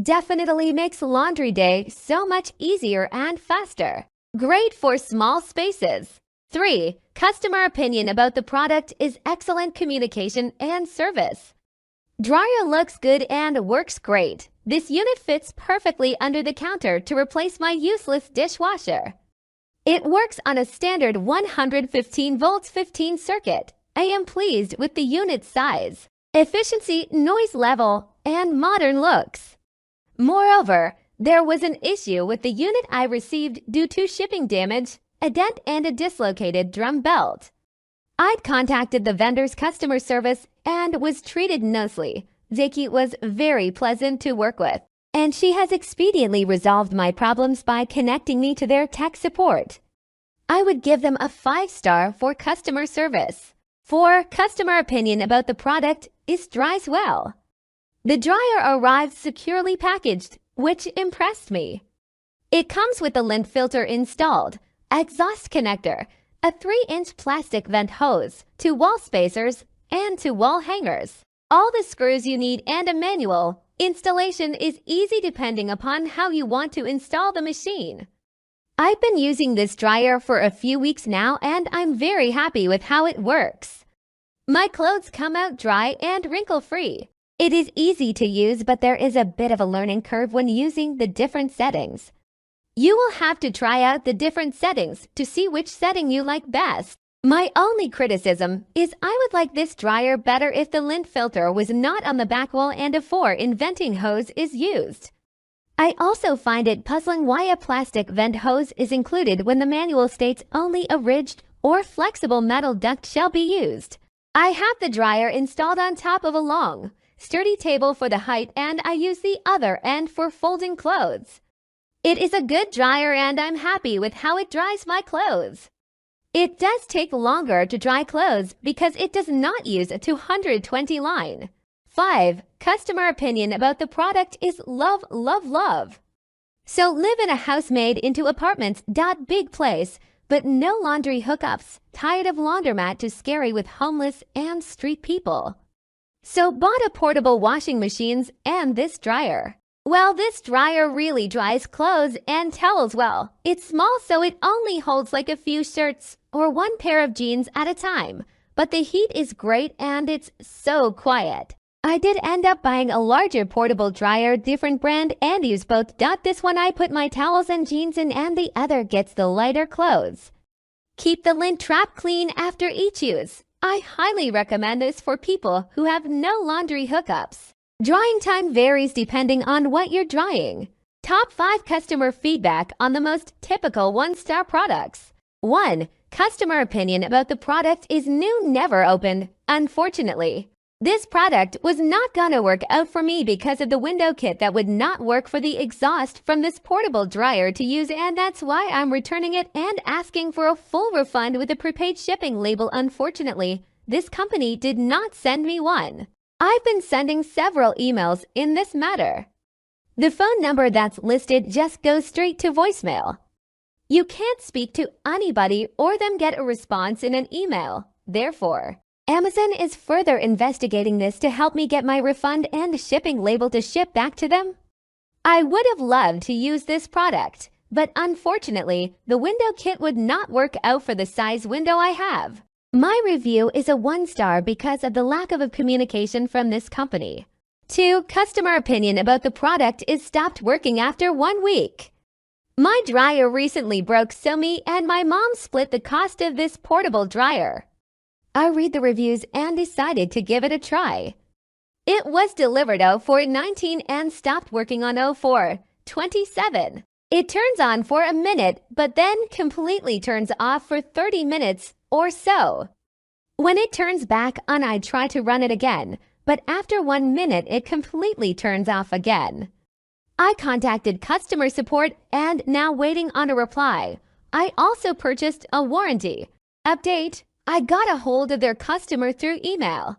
Definitely makes laundry day so much easier and faster. Great for small spaces. 3. Customer opinion about the product is excellent communication and service. Dryer looks good and works great. This unit fits perfectly under the counter to replace my useless dishwasher. It works on a standard 115 volts 15 circuit. I am pleased with the unit size, efficiency, noise level, and modern looks. Moreover, there was an issue with the unit I received due to shipping damage, a dent, and a dislocated drum belt. I'd contacted the vendor's customer service and was treated nicely. Zaki was very pleasant to work with, and she has expediently resolved my problems by connecting me to their tech support. I would give them a 5-star for customer service. 4. Customer opinion about the product is dries well. The dryer arrived securely packaged, which impressed me. It comes with a lint filter installed, exhaust connector, a 3-inch plastic vent hose, 2 wall spacers, and 2 wall hangers. All the screws you need and a manual. Installation is easy depending upon how you want to install the machine. I've been using this dryer for a few weeks now and I'm very happy with how it works. My clothes come out dry and wrinkle-free. It is easy to use, but there is a bit of a learning curve when using the different settings. You will have to try out the different settings to see which setting you like best. My only criticism is I would like this dryer better if the lint filter was not on the back wall and a 4-in venting hose is used. I also find it puzzling why a plastic vent hose is included when the manual states only a ridged or flexible metal duct shall be used. I have the dryer installed on top of a long, sturdy table for the height and I use the other end for folding clothes. It is a good dryer and I'm happy with how it dries my clothes. It does take longer to dry clothes because it does not use a 220 line. 5. Customer opinion about the product is love, love, love. So live in a house made into apartments. Big place, but no laundry hookups. Tired of laundromat to scary with homeless and street people. So bought a portable washing machines and this dryer. Well, this dryer really dries clothes and towels well. It's small so it only holds like a few shirts or 1 pair of jeans at a time. But the heat is great and it's so quiet. I did end up buying a larger portable dryer, different brand, and use both. This one I put my towels and jeans in and the other gets the lighter clothes. Keep the lint trap clean after each use. I highly recommend this for people who have no laundry hookups. Drying time varies depending on what you're drying. Top 5 customer feedback on the most typical 1-star products. 1. Customer opinion about the product is new, never opened. Unfortunately, this product was not gonna work out for me because of the window kit that would not work for the exhaust from this portable dryer to use, and that's why I'm returning it and asking for a full refund with a prepaid shipping label. Unfortunately, this company did not send me one. I've been sending several emails in this matter. The phone number that's listed just goes straight to voicemail. You can't speak to anybody or them get a response in an email. Therefore, Amazon is further investigating this to help me get my refund and shipping label to ship back to them. I would have loved to use this product, but unfortunately, the window kit would not work out for the size window I have. My review is a 1-star because of the lack of communication from this company. 2. Customer opinion about the product is stopped working after 1 week. My dryer recently broke, so me and my mom split the cost of this portable dryer. I read the reviews and decided to give it a try. It was delivered 04/19 and stopped working on 04/27. It turns on for a minute, but then completely turns off for 30 minutes or so. When it turns back on, I try to run it again, but after 1 minute, it completely turns off again. I contacted customer support and now waiting on a reply. I also purchased a warranty update. I got a hold of their customer through email.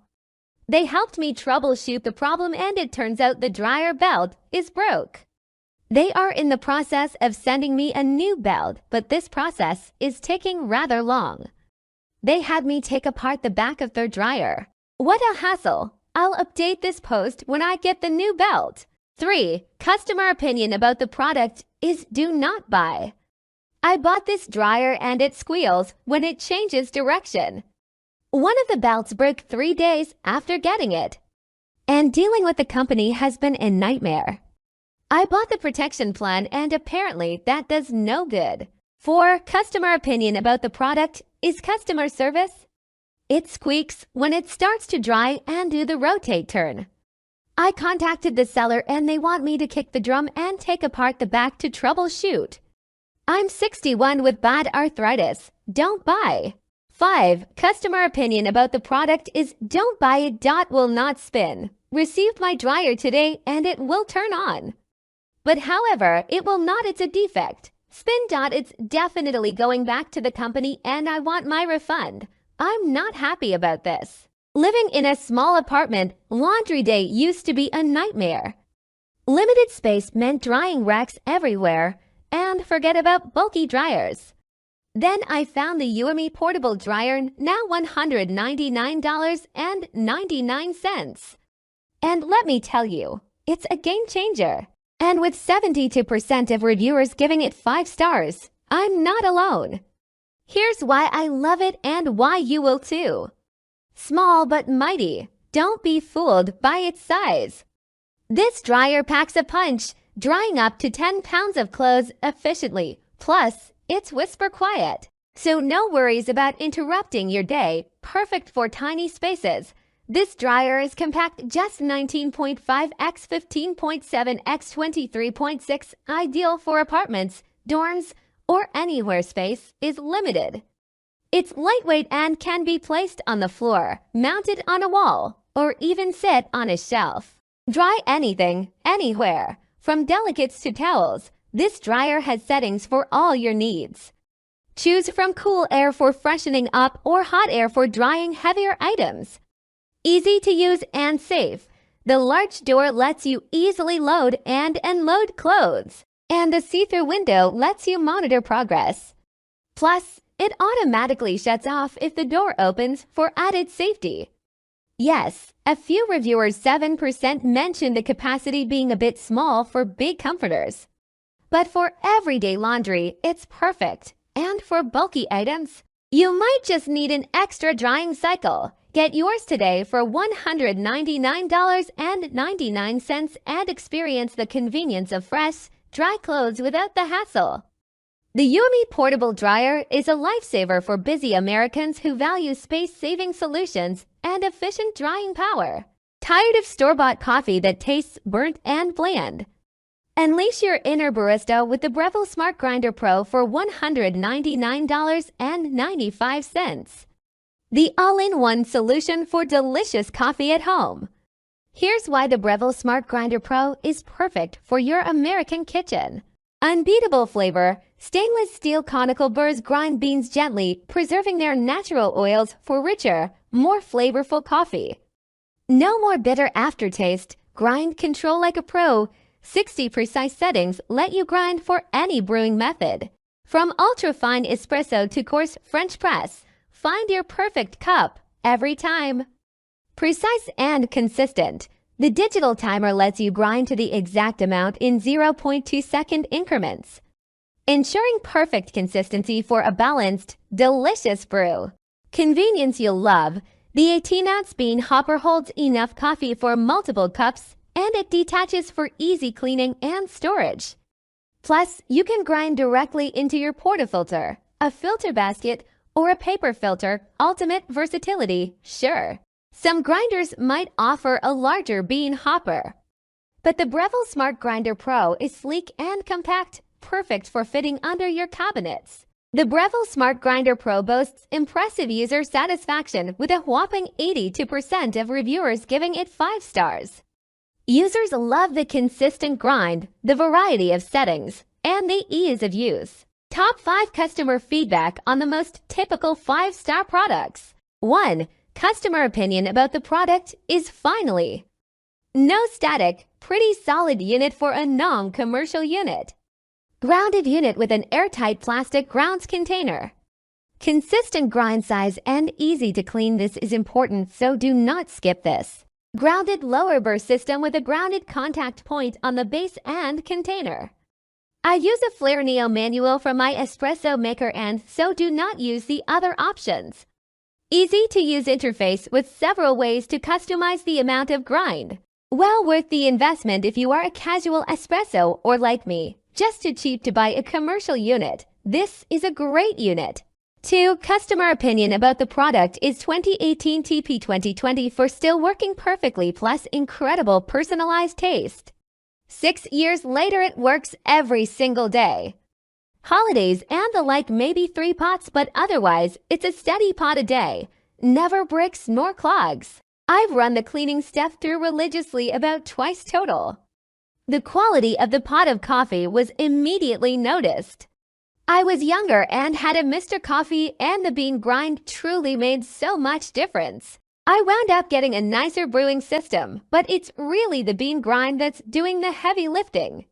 They helped me troubleshoot the problem and it turns out the dryer belt is broke. They are in the process of sending me a new belt, but this process is taking rather long. They had me take apart the back of their dryer. What a hassle! I'll update this post when I get the new belt. 3. Customer opinion about the product is do not buy. I bought this dryer and it squeals when it changes direction. One of the belts broke 3 days after getting it. And dealing with the company has been a nightmare. I bought the protection plan and apparently that does no good. 4. Customer opinion about the product is customer service. It squeaks when it starts to dry and do the rotate turn. I contacted the seller and they want me to kick the drum and take apart the back to troubleshoot. I'm 61 with bad arthritis. Don't buy. 5. Customer opinion about the product is don't buy it. Will not spin. Received my dryer today and it will turn on. But however, it will not. It's a defect. It's definitely going back to the company and I want my refund. I'm not happy about this. Living in a small apartment, laundry day used to be a nightmare. Limited space meant drying racks everywhere, and forget about bulky dryers. Then I found the Euhomy portable dryer, now $199.99. And let me tell you, it's a game changer. And with 72% of reviewers giving it 5 stars, I'm not alone. Here's why I love it and why you will too. Small but mighty. Don't be fooled by its size. This dryer packs a punch, drying up to 10 pounds of clothes efficiently. Plus, it's whisper quiet. So no worries about interrupting your day. Perfect for tiny spaces. This dryer is compact, just 19.5 x 15.7 x 23.6, ideal for apartments, dorms, or anywhere space is limited. It's lightweight and can be placed on the floor, mounted on a wall, or even sit on a shelf. Dry anything, anywhere. From delicates to towels, this dryer has settings for all your needs. Choose from cool air for freshening up or hot air for drying heavier items. Easy to use and safe. The large door lets you easily load and unload clothes, and the see-through window lets you monitor progress. Plus, it automatically shuts off if the door opens for added safety. Yes, a few reviewers 7% mentioned the capacity being a bit small for big comforters. But for everyday laundry, it's perfect. And for bulky items, you might just need an extra drying cycle. Get yours today for $199.99 and experience the convenience of fresh, dry clothes without the hassle. The Euhomy portable dryer is a lifesaver for busy Americans who value space-saving solutions and efficient drying power. Tired of store-bought coffee that tastes burnt and bland? Unleash your inner barista with the Breville Smart Grinder Pro for $199.95. The all-in-one solution for delicious coffee at home. Here's why the Breville Smart Grinder Pro is perfect for your American kitchen. Unbeatable flavor, stainless steel conical burrs grind beans gently, preserving their natural oils for richer, more flavorful coffee. No more bitter aftertaste. Grind control like a pro. 60 precise settings let you grind for any brewing method. From ultra-fine espresso to coarse French press, find your perfect cup every time. Precise and consistent. The digital timer lets you grind to the exact amount in 0.2-second increments, ensuring perfect consistency for a balanced, delicious brew. Convenience you'll love. The 18-ounce bean hopper holds enough coffee for multiple cups, and it detaches for easy cleaning and storage. Plus, you can grind directly into your portafilter, a filter basket, or a paper filter. Ultimate versatility, sure. Some grinders might offer a larger bean hopper, but the Breville Smart Grinder Pro is sleek and compact, perfect for fitting under your cabinets. The Breville Smart Grinder Pro boasts impressive user satisfaction with a whopping 82% of reviewers giving it 5 stars. Users love the consistent grind, the variety of settings, and the ease of use. Top 5 customer feedback on the most typical 5-star products. 1. Customer opinion about the product is finally. No static, pretty solid unit for a non-commercial unit. Grounded unit with an airtight plastic grounds container. Consistent grind size and easy to clean. This is important, so do not skip this. Grounded lower burst system with a grounded contact point on the base and container. I use a Flair Neo manual from my espresso maker, and so do not use the other options. Easy to use interface with several ways to customize the amount of grind. Well worth the investment if you are a casual espresso or like me, just too cheap to buy a commercial unit. This is a great unit. 2. Customer opinion about the product is 2018 TP 2020 for still working perfectly, plus incredible personalized taste. 6 years later, it works every single day. Holidays and the like, maybe 3 pots, but otherwise, it's a steady pot a day. Never breaks nor clogs. I've run the cleaning step through religiously about twice total. The quality of the pot of coffee was immediately noticed. I was younger and had a Mr. Coffee, and the bean grind truly made so much difference. I wound up getting a nicer brewing system, but it's really the bean grind that's doing the heavy lifting.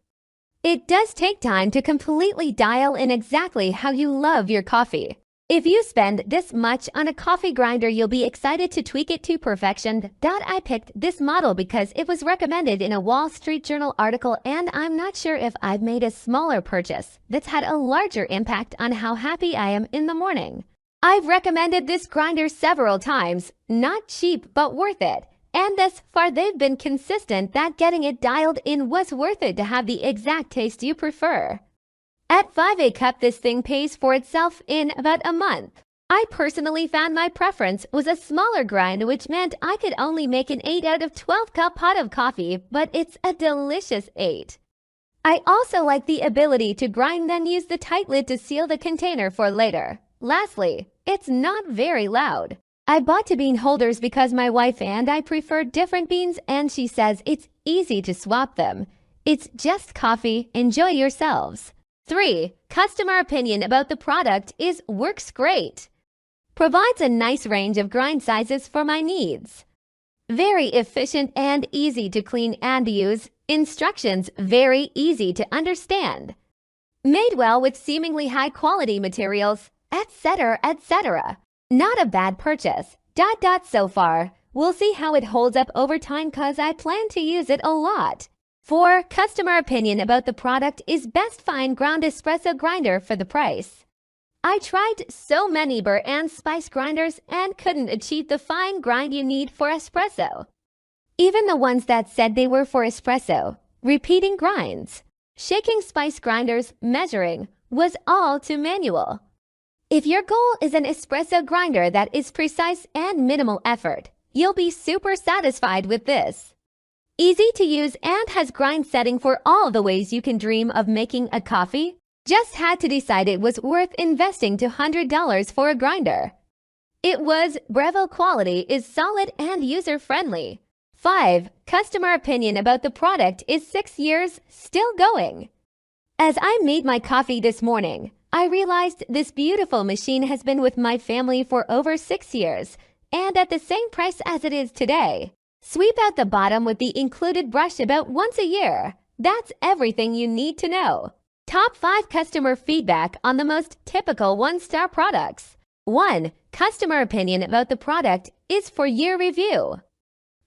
It does take time to completely dial in exactly how you love your coffee. If you spend this much on a coffee grinder, you'll be excited to tweak it to perfection. I picked this model because it was recommended in a Wall Street Journal article, and I'm not sure if I've made a smaller purchase that's had a larger impact on how happy I am in the morning. I've recommended this grinder several times, not cheap but worth it. And thus far they've been consistent that getting it dialed in was worth it to have the exact taste you prefer. At 5 a cup, this thing pays for itself in about a month. I personally found my preference was a smaller grind, which meant I could only make an 8 out of 12 cup pot of coffee, but it's a delicious 8. I also like the ability to grind then use the tight lid to seal the container for later. Lastly, it's not very loud. I bought 2 bean holders because my wife and I prefer different beans, and she says it's easy to swap them. It's just coffee. Enjoy yourselves. 3. Customer opinion about the product is works great. Provides a nice range of grind sizes for my needs. Very efficient and easy to clean and use. Instructions very easy to understand. Made well with seemingly high quality materials, etc., etc. Not a bad purchase. So far. We'll see how it holds up over time cause I plan to use it a lot. 4. Customer opinion about the product is best fine ground espresso grinder for the price. I tried so many burr and spice grinders and couldn't achieve the fine grind you need for espresso. Even the ones that said they were for espresso, repeating grinds, shaking spice grinders, measuring, was all too manual. If your goal is an espresso grinder that is precise and minimal effort, you'll be super satisfied with this. Easy to use and has grind setting for all the ways you can dream of making a coffee. Just had to decide it was worth investing $200 for a grinder. It was. Breville quality is solid and user-friendly. 5. Customer opinion about the product is 6 years, still going. As I made my coffee this morning, I realized this beautiful machine has been with my family for over 6 years and at the same price as it is today. Sweep out the bottom with the included brush about once a year. That's everything you need to know. Top 5 customer feedback on the most typical 1-star products. 1. Customer opinion about the product is for year review.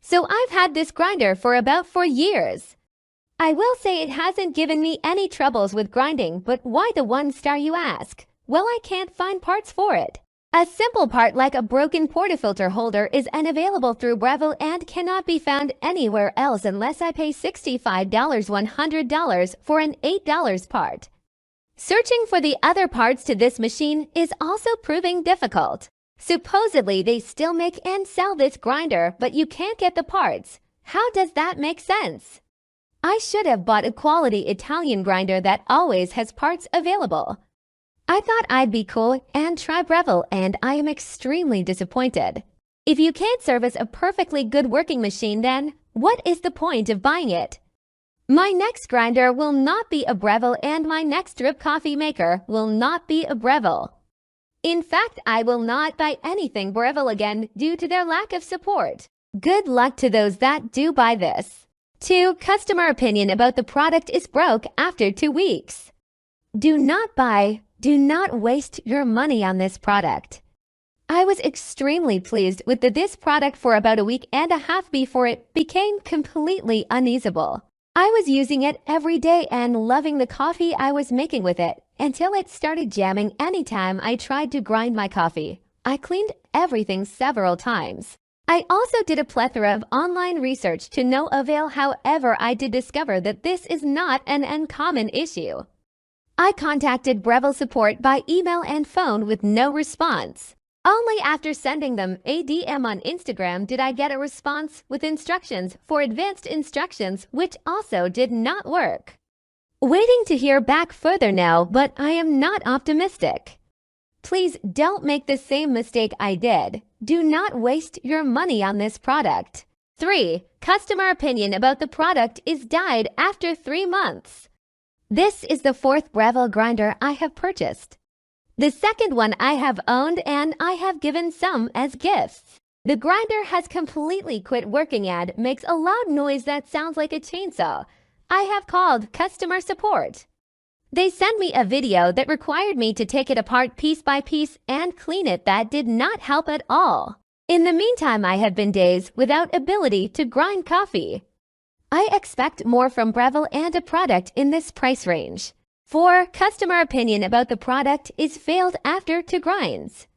So I've had this grinder for about 4 years. I will say it hasn't given me any troubles with grinding, but why the 1-star you ask? Well, I can't find parts for it. A simple part like a broken portafilter holder is unavailable through Breville and cannot be found anywhere else unless I pay $65 $100 for an $8 part. Searching for the other parts to this machine is also proving difficult. Supposedly they still make and sell this grinder, but you can't get the parts. How does that make sense? I should have bought a quality Italian grinder that always has parts available. I thought I'd be cool and try Breville, and I am extremely disappointed. If you can't service a perfectly good working machine, then what is the point of buying it? My next grinder will not be a Breville, and my next drip coffee maker will not be a Breville. In fact, I will not buy anything Breville again due to their lack of support. Good luck to those that do buy this. 2. Customer opinion about the product is broke after 2 weeks. Do not buy. Do not waste your money on this product. I was extremely pleased with this product for about a week and a half before it became completely unusable. I was using it every day and loving the coffee I was making with it until it started jamming anytime I tried to grind my coffee. I cleaned everything several times. I also did a plethora of online research to no avail. However, I did discover that this is not an uncommon issue. I contacted Breville support by email and phone with no response. Only after sending them a DM on Instagram did I get a response with instructions for advanced instructions, which also did not work. Waiting to hear back further now, but I am not optimistic. Please don't make the same mistake I did. Do not waste your money on this product. 3. Customer opinion about the product is died after 3 months. This is the fourth Breville grinder I have purchased. The second one I have owned, and I have given some as gifts. The grinder has completely quit working and makes a loud noise that sounds like a chainsaw. I have called customer support. They sent me a video that required me to take it apart piece by piece and clean it. That did not help at all. In the meantime, I have been days without ability to grind coffee. I expect more from Breville and a product in this price range. 4. Customer opinion about the product is failed after 2 grinds.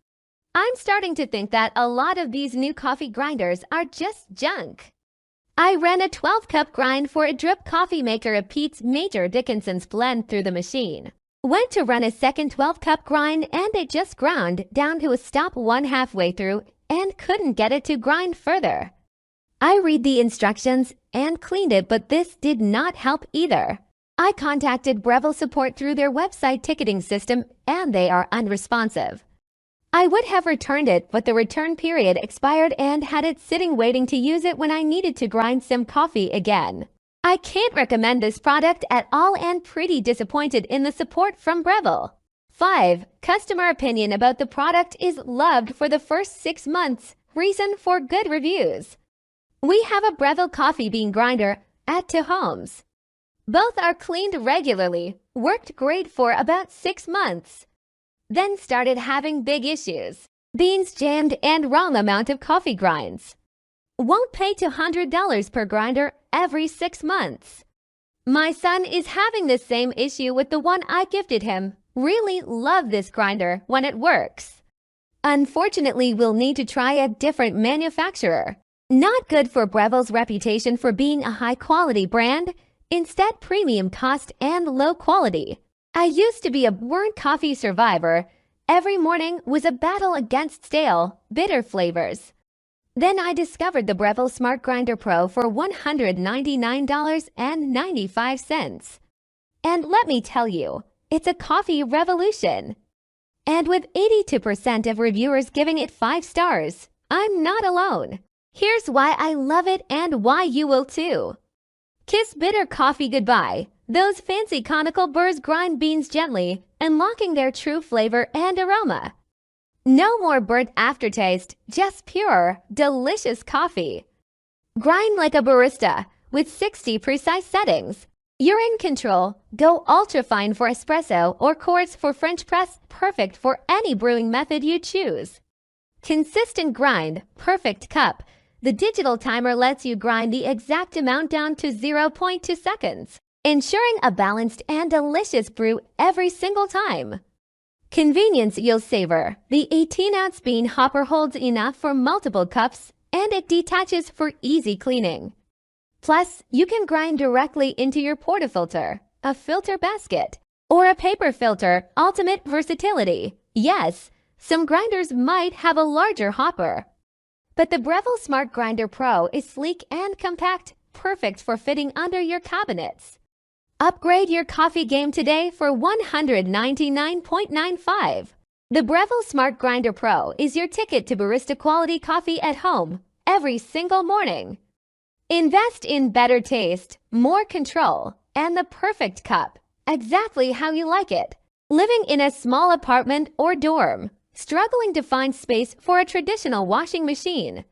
I'm starting to think that a lot of these new coffee grinders are just junk. I ran a 12-cup grind for a drip coffee maker of Pete's Major Dickinson's blend through the machine. Went to run a second 12-cup grind and it just ground down to a stop 1 halfway through and couldn't get it to grind further. I read the instructions and cleaned it, but this did not help either. I contacted Breville support through their website ticketing system and they are unresponsive. I would have returned it, but the return period expired and had it sitting waiting to use it when I needed to grind some coffee again. I can't recommend this product at all and pretty disappointed in the support from Breville. 5. Customer opinion about the product is loved for the first 6 months. Reason for good reviews. We have a Breville coffee bean grinder at 2 homes. Both are cleaned regularly, worked great for about 6 months. Then started having big issues. Beans jammed and wrong amount of coffee grinds. Won't pay $200 per grinder every 6 months. My son is having the same issue with the one I gifted him. Really love this grinder when it works. Unfortunately, we'll need to try a different manufacturer. Not good for Breville's reputation for being a high-quality brand. Instead, premium cost and low quality. I used to be a burnt coffee survivor. Every morning was a battle against stale, bitter flavors. Then I discovered the Breville Smart Grinder Pro for $199.95. And let me tell you, it's a coffee revolution. And with 82% of reviewers giving it 5 stars, I'm not alone. Here's why I love it and why you will too. Kiss bitter coffee goodbye. Those fancy conical burrs grind beans gently, unlocking their true flavor and aroma. No more burnt aftertaste, just pure, delicious coffee. Grind like a barista with 60 precise settings. You're in control. Go ultra-fine for espresso or coarse for French press, perfect for any brewing method you choose. Consistent grind, perfect cup. The digital timer lets you grind the exact amount down to 0.2 seconds, ensuring a balanced and delicious brew every single time. Convenience you'll savor. The 18-ounce bean hopper holds enough for multiple cups, and it detaches for easy cleaning. Plus, you can grind directly into your portafilter, a filter basket, or a paper filter. Ultimate versatility. Yes, some grinders might have a larger hopper, but the Breville Smart Grinder Pro is sleek and compact, perfect for fitting under your cabinets. Upgrade your coffee game today for $199.95. The Breville Smart Grinder Pro is your ticket to barista quality coffee at home every single morning. Invest in better taste, more control, and the perfect cup, exactly how you like it. Living in a small apartment or dorm, struggling to find space for a traditional washing machine.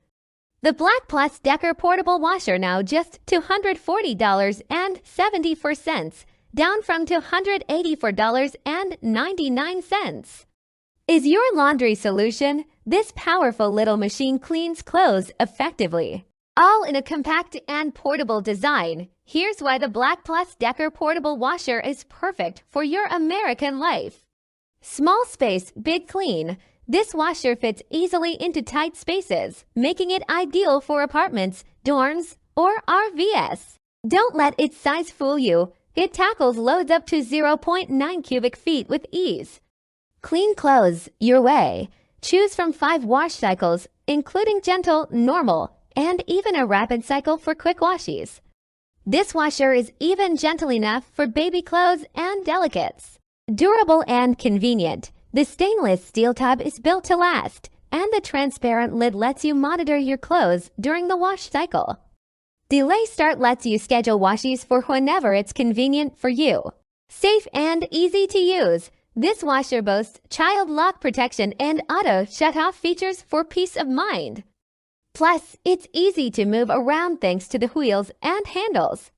The BLACK+DECKER portable washer now just $240.74, down from $284.99. Is your laundry solution? This powerful little machine cleans clothes effectively, all in a compact and portable design. Here's why the BLACK+DECKER portable washer is perfect for your American life. Small space, big clean. This washer fits easily into tight spaces, making it ideal for apartments, dorms, or RVs. Don't let its size fool you. It tackles loads up to 0.9 cubic feet with ease. Clean clothes your way. Choose from 5 wash cycles, including gentle, normal, and even a rapid cycle for quick washes. This washer is even gentle enough for baby clothes and delicates. Durable and convenient. The stainless steel tub is built to last, and the transparent lid lets you monitor your clothes during the wash cycle. Delay Start lets you schedule washes for whenever it's convenient for you. Safe and easy to use, this washer boasts child lock protection and auto shut-off features for peace of mind. Plus, it's easy to move around thanks to the wheels and handles.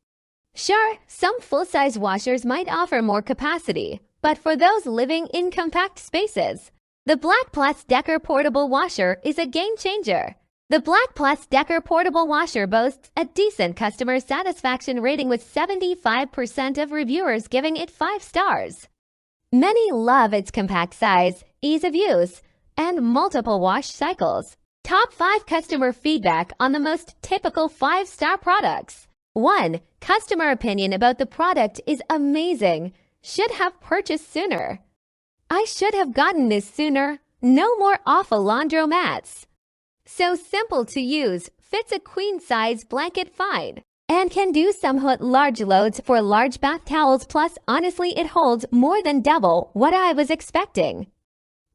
Sure, some full-size washers might offer more capacity, but for those living in compact spaces, the BLACK+DECKER portable washer is a game-changer. The BLACK+DECKER portable washer boasts a decent customer satisfaction rating with 75% of reviewers giving it 5 stars. Many love its compact size, ease of use, and multiple wash cycles. Top 5 customer feedback on the most typical 5-star products. 1. Customer opinion about the product is amazing. Should have purchased sooner. I should have gotten this sooner. No more awful laundromats. So simple to use, fits a queen-size blanket fine, and can do somewhat large loads for large bath towels. Plus, honestly, it holds more than double what I was expecting.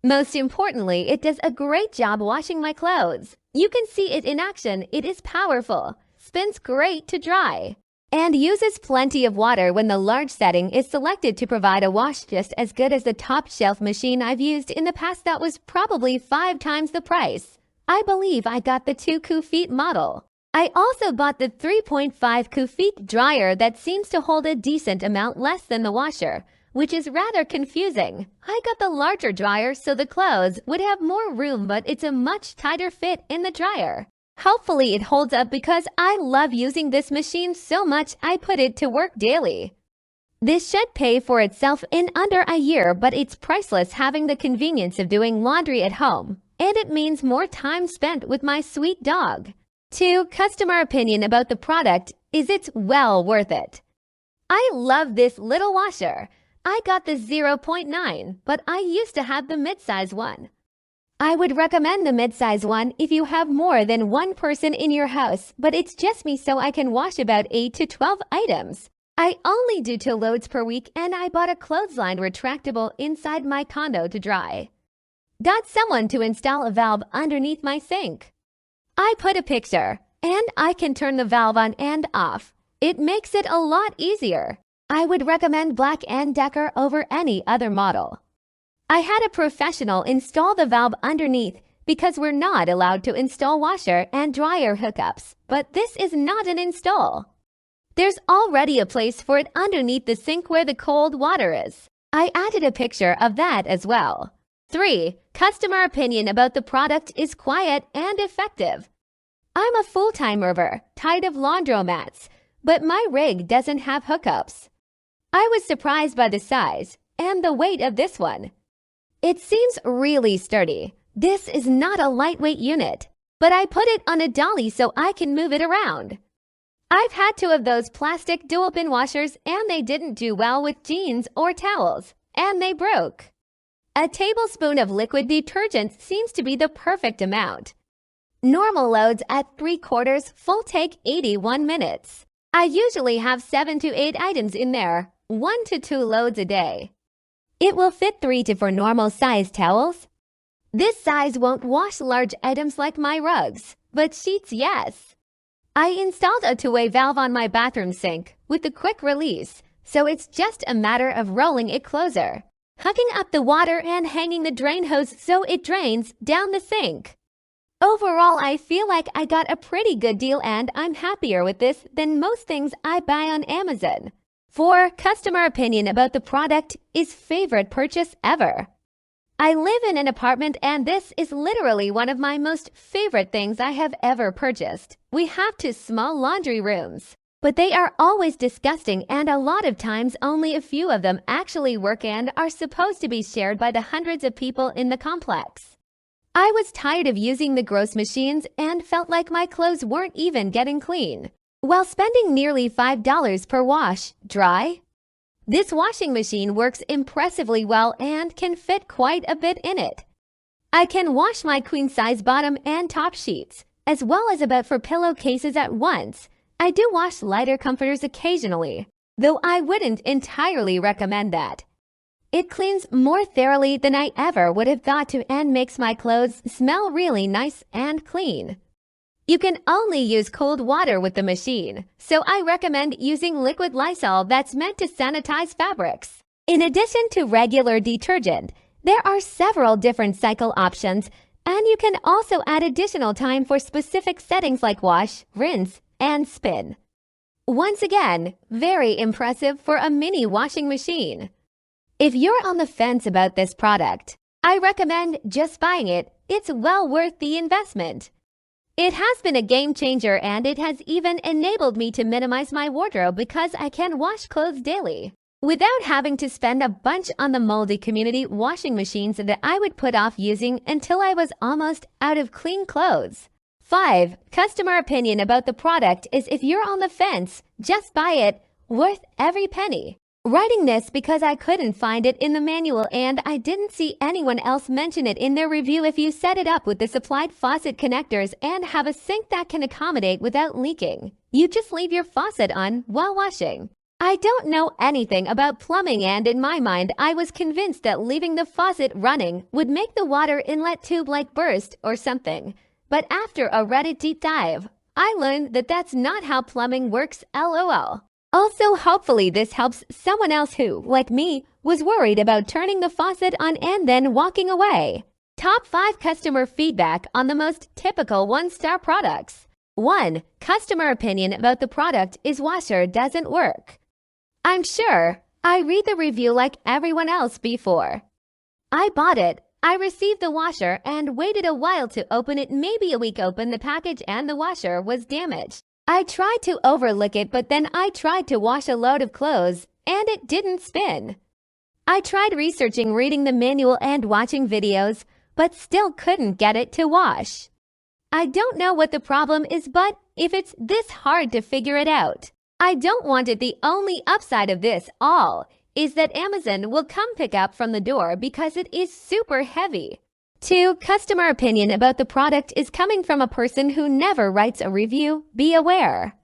Most importantly, it does a great job washing my clothes. You can see it in action. It is powerful, spins great to dry, and uses plenty of water when the large setting is selected to provide a wash just as good as the top-shelf machine I've used in the past that was probably 5 times the price. I believe I got the 2 coup-feet model. I also bought the 3.5 coup-feet dryer that seems to hold a decent amount less than the washer, which is rather confusing. I got the larger dryer so the clothes would have more room, but it's a much tighter fit in the dryer. Hopefully it holds up because I love using this machine so much I put it to work daily. This should pay for itself in under a year, but it's priceless having the convenience of doing laundry at home. And it means more time spent with my sweet dog. 2. Customer opinion about the product is it's well worth it. I love this little washer. I got the 0.9, but I used to have the mid-size one. I would recommend the mid-size one if you have more than one person in your house, but it's just me so I can wash about 8 to 12 items. I only do 2 loads per week, and I bought a clothesline retractable inside my condo to dry. Got someone to install a valve underneath my sink. I put a picture, and I can turn the valve on and off. It makes it a lot easier. I would recommend BLACK+DECKER over any other model. I had a professional install the valve underneath because we're not allowed to install washer and dryer hookups, but this is not an install. There's already a place for it underneath the sink where the cold water is. I added a picture of that as well. 3. Customer opinion about the product is quiet and effective. I'm a full-time mover, tired of laundromats, but my rig doesn't have hookups. I was surprised by the size and the weight of this one. It seems really sturdy. This is not a lightweight unit, but I put it on a dolly so I can move it around. I've had 2 of those plastic dual-bin washers and they didn't do well with jeans or towels, and they broke. A tablespoon of liquid detergent seems to be the perfect amount. Normal loads at 3/4 full take 81 minutes. I usually have 7 to 8 items in there, 1 to 2 loads a day. It will fit 3 to 4 normal size towels. This size won't wash large items like my rugs, but sheets yes. I installed a 2-way valve on my bathroom sink with a quick release, so it's just a matter of rolling it closer, hooking up the water and hanging the drain hose so it drains down the sink. Overall, I feel like I got a pretty good deal and I'm happier with this than most things I buy on Amazon. 4. Customer opinion about the product is favorite purchase ever. I live in an apartment and this is literally one of my most favorite things I have ever purchased. We have 2 small laundry rooms, but they are always disgusting and a lot of times only a few of them actually work and are supposed to be shared by the hundreds of people in the complex. I was tired of using the gross machines and felt like my clothes weren't even getting clean, while spending nearly $5 per wash, dry. This washing machine works impressively well and can fit quite a bit in it. I can wash my queen-size bottom and top sheets, as well as about 4 pillowcases at once. I do wash lighter comforters occasionally, though I wouldn't entirely recommend that. It cleans more thoroughly than I ever would have thought to and makes my clothes smell really nice and clean. You can only use cold water with the machine, so I recommend using liquid Lysol that's meant to sanitize fabrics. In addition to regular detergent, there are several different cycle options, and you can also add additional time for specific settings like wash, rinse, and spin. Once again, very impressive for a mini washing machine. If you're on the fence about this product, I recommend just buying it. It's well worth the investment. It has been a game changer, and it has even enabled me to minimize my wardrobe because I can wash clothes daily without having to spend a bunch on the moldy community washing machines that I would put off using until I was almost out of clean clothes. 5. Customer opinion about the product is if you're on the fence, just buy it, worth every penny. Writing this because I couldn't find it in the manual and I didn't see anyone else mention it in their review. If you set it up with the supplied faucet connectors and have a sink that can accommodate without leaking, you just leave your faucet on while washing. I don't know anything about plumbing, and in my mind, I was convinced that leaving the faucet running would make the water inlet tube like burst or something. But after a Reddit deep dive, I learned that that's not how plumbing works, lol. Also, hopefully this helps someone else who, like me, was worried about turning the faucet on and then walking away. Top 5 customer feedback on the most typical 1-star products. 1. Customer opinion about the product is washer doesn't work. I'm sure I read the review like everyone else before. I bought it, I received the washer and waited a while to open it. Maybe a week opened the package and the washer was damaged. I tried to overlook it, but then I tried to wash a load of clothes and it didn't spin. I tried researching, reading the manual and watching videos, but still couldn't get it to wash. I don't know what the problem is, but if it's this hard to figure it out, I don't want it. The only upside of this all is that Amazon will come pick up from the door because it is super heavy. 2. Customer opinion about the product is coming from a person who never writes a review. Be aware.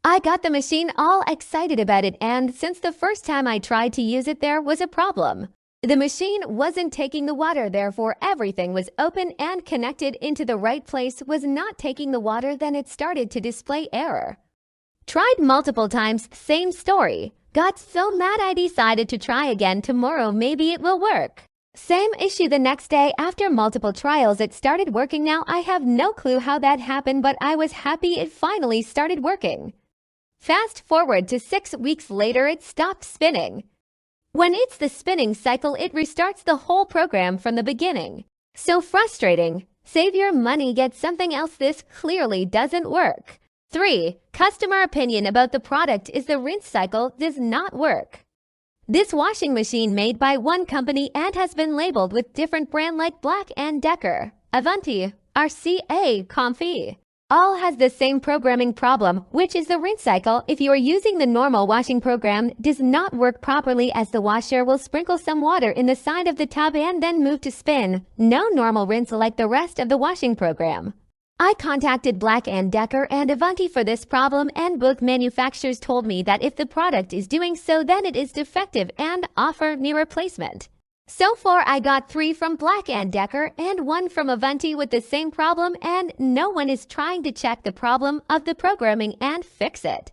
I got the machine all excited about it, and since the first time I tried to use it, there was a problem. The machine wasn't taking the water, therefore everything was open and connected into the right place was not taking the water. Then it started to display error. Tried multiple times, same story. Got so mad I decided to try again tomorrow, maybe it will work. Same issue the next day. After multiple trials, it started working. Now I have no clue how that happened, but I was happy it finally started working. Fast forward to 6 weeks later, it stopped spinning. When it's the spinning cycle, it restarts the whole program from the beginning. So frustrating. Save your money, get something else. This clearly doesn't work. 3. Customer opinion about the product is the rinse cycle does not work. This washing machine made by one company and has been labeled with different brand like BLACK+DECKER, Avanti, RCA, Comfy. All has the same programming problem, which is the rinse cycle. If you are using the normal washing program, does not work properly, as the washer will sprinkle some water in the side of the tub and then move to spin. No normal rinse like the rest of the washing program. I contacted BLACK+DECKER and Avanti for this problem, and both manufacturers told me that if the product is doing so, then it is defective and offer me replacement. So far, I got 3 from BLACK+DECKER and 1 from Avanti with the same problem, and no one is trying to check the problem of the programming and fix it.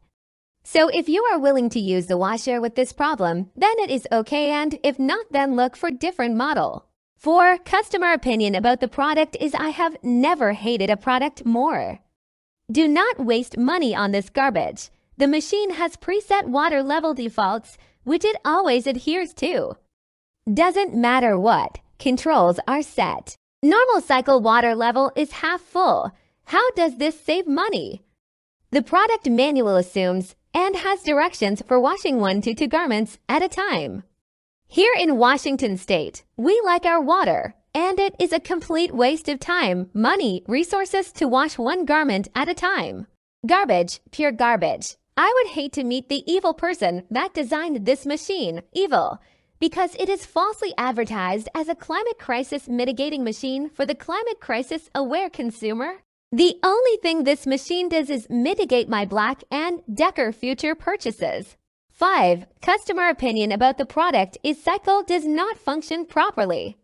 So if you are willing to use the washer with this problem, then it is okay, and if not, then look for different model. 4. Customer opinion about the product is I have never hated a product more. Do not waste money on this garbage. The machine has preset water level defaults, which it always adheres to. Doesn't matter what, controls are set. Normal cycle water level is half full. How does this save money? The product manual assumes and has directions for washing 1 to 2 garments at a time. Here in Washington State, we like our water, and it is a complete waste of time, money, resources to wash 1 garment at a time. Garbage, pure garbage. I would hate to meet the evil person that designed this machine, evil, because it is falsely advertised as a climate crisis mitigating machine for the climate crisis aware consumer. The only thing this machine does is mitigate my BLACK+DECKER future purchases. 5. Customer opinion about the product is cycle does not function properly.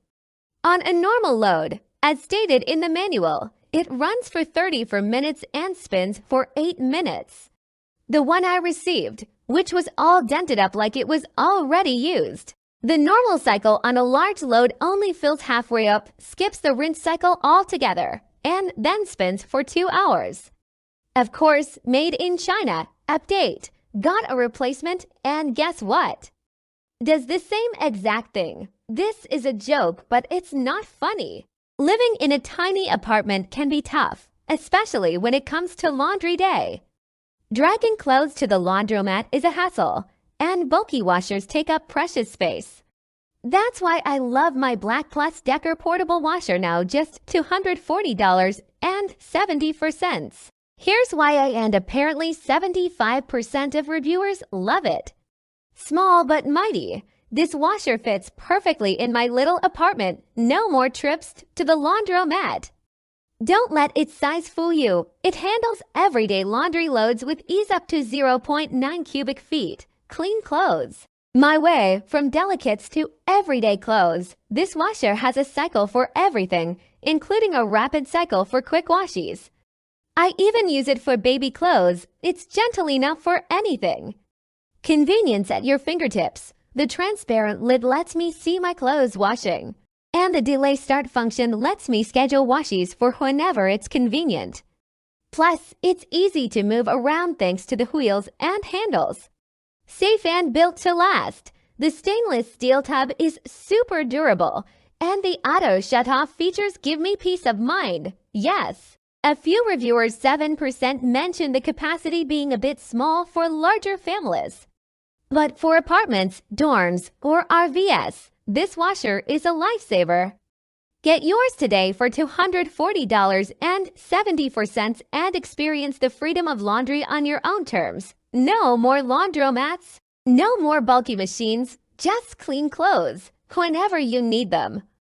On a normal load, as stated in the manual, It runs for 34 minutes and spins for 8 minutes. The one I received, which was all dented up like it was already used. The normal cycle on a large load only fills halfway up, skips the rinse cycle altogether, and then spins for 2 hours. Of course, made in China. Update. Got a replacement, and guess what? Does the same exact thing. This is a joke, but it's not funny. Living in a tiny apartment can be tough, especially when it comes to laundry day. Dragging clothes to the laundromat is a hassle, and bulky washers take up precious space. That's why I love my BLACK+DECKER portable washer now, just $240.74. Here's why and apparently 75% of reviewers love it. Small but mighty. This washer fits perfectly in my little apartment. No more trips to the laundromat. Don't let its size fool you. It handles everyday laundry loads with ease up to 0.9 cubic feet. Clean clothes. My way, from delicates to everyday clothes. This washer has a cycle for everything, including a rapid cycle for quick washies. I even use it for baby clothes. It's gentle enough for anything. Convenience at your fingertips. The transparent lid lets me see my clothes washing, and the delay start function lets me schedule washies for whenever it's convenient. Plus, it's easy to move around thanks to the wheels and handles. Safe and built to last. The stainless steel tub is super durable, and the auto shut-off features give me peace of mind. Yes. A few reviewers, 7%, mentioned the capacity being a bit small for larger families. But for apartments, dorms, or RVs, this washer is a lifesaver. Get yours today for $240.74 and experience the freedom of laundry on your own terms. No more laundromats, no more bulky machines, just clean clothes whenever you need them.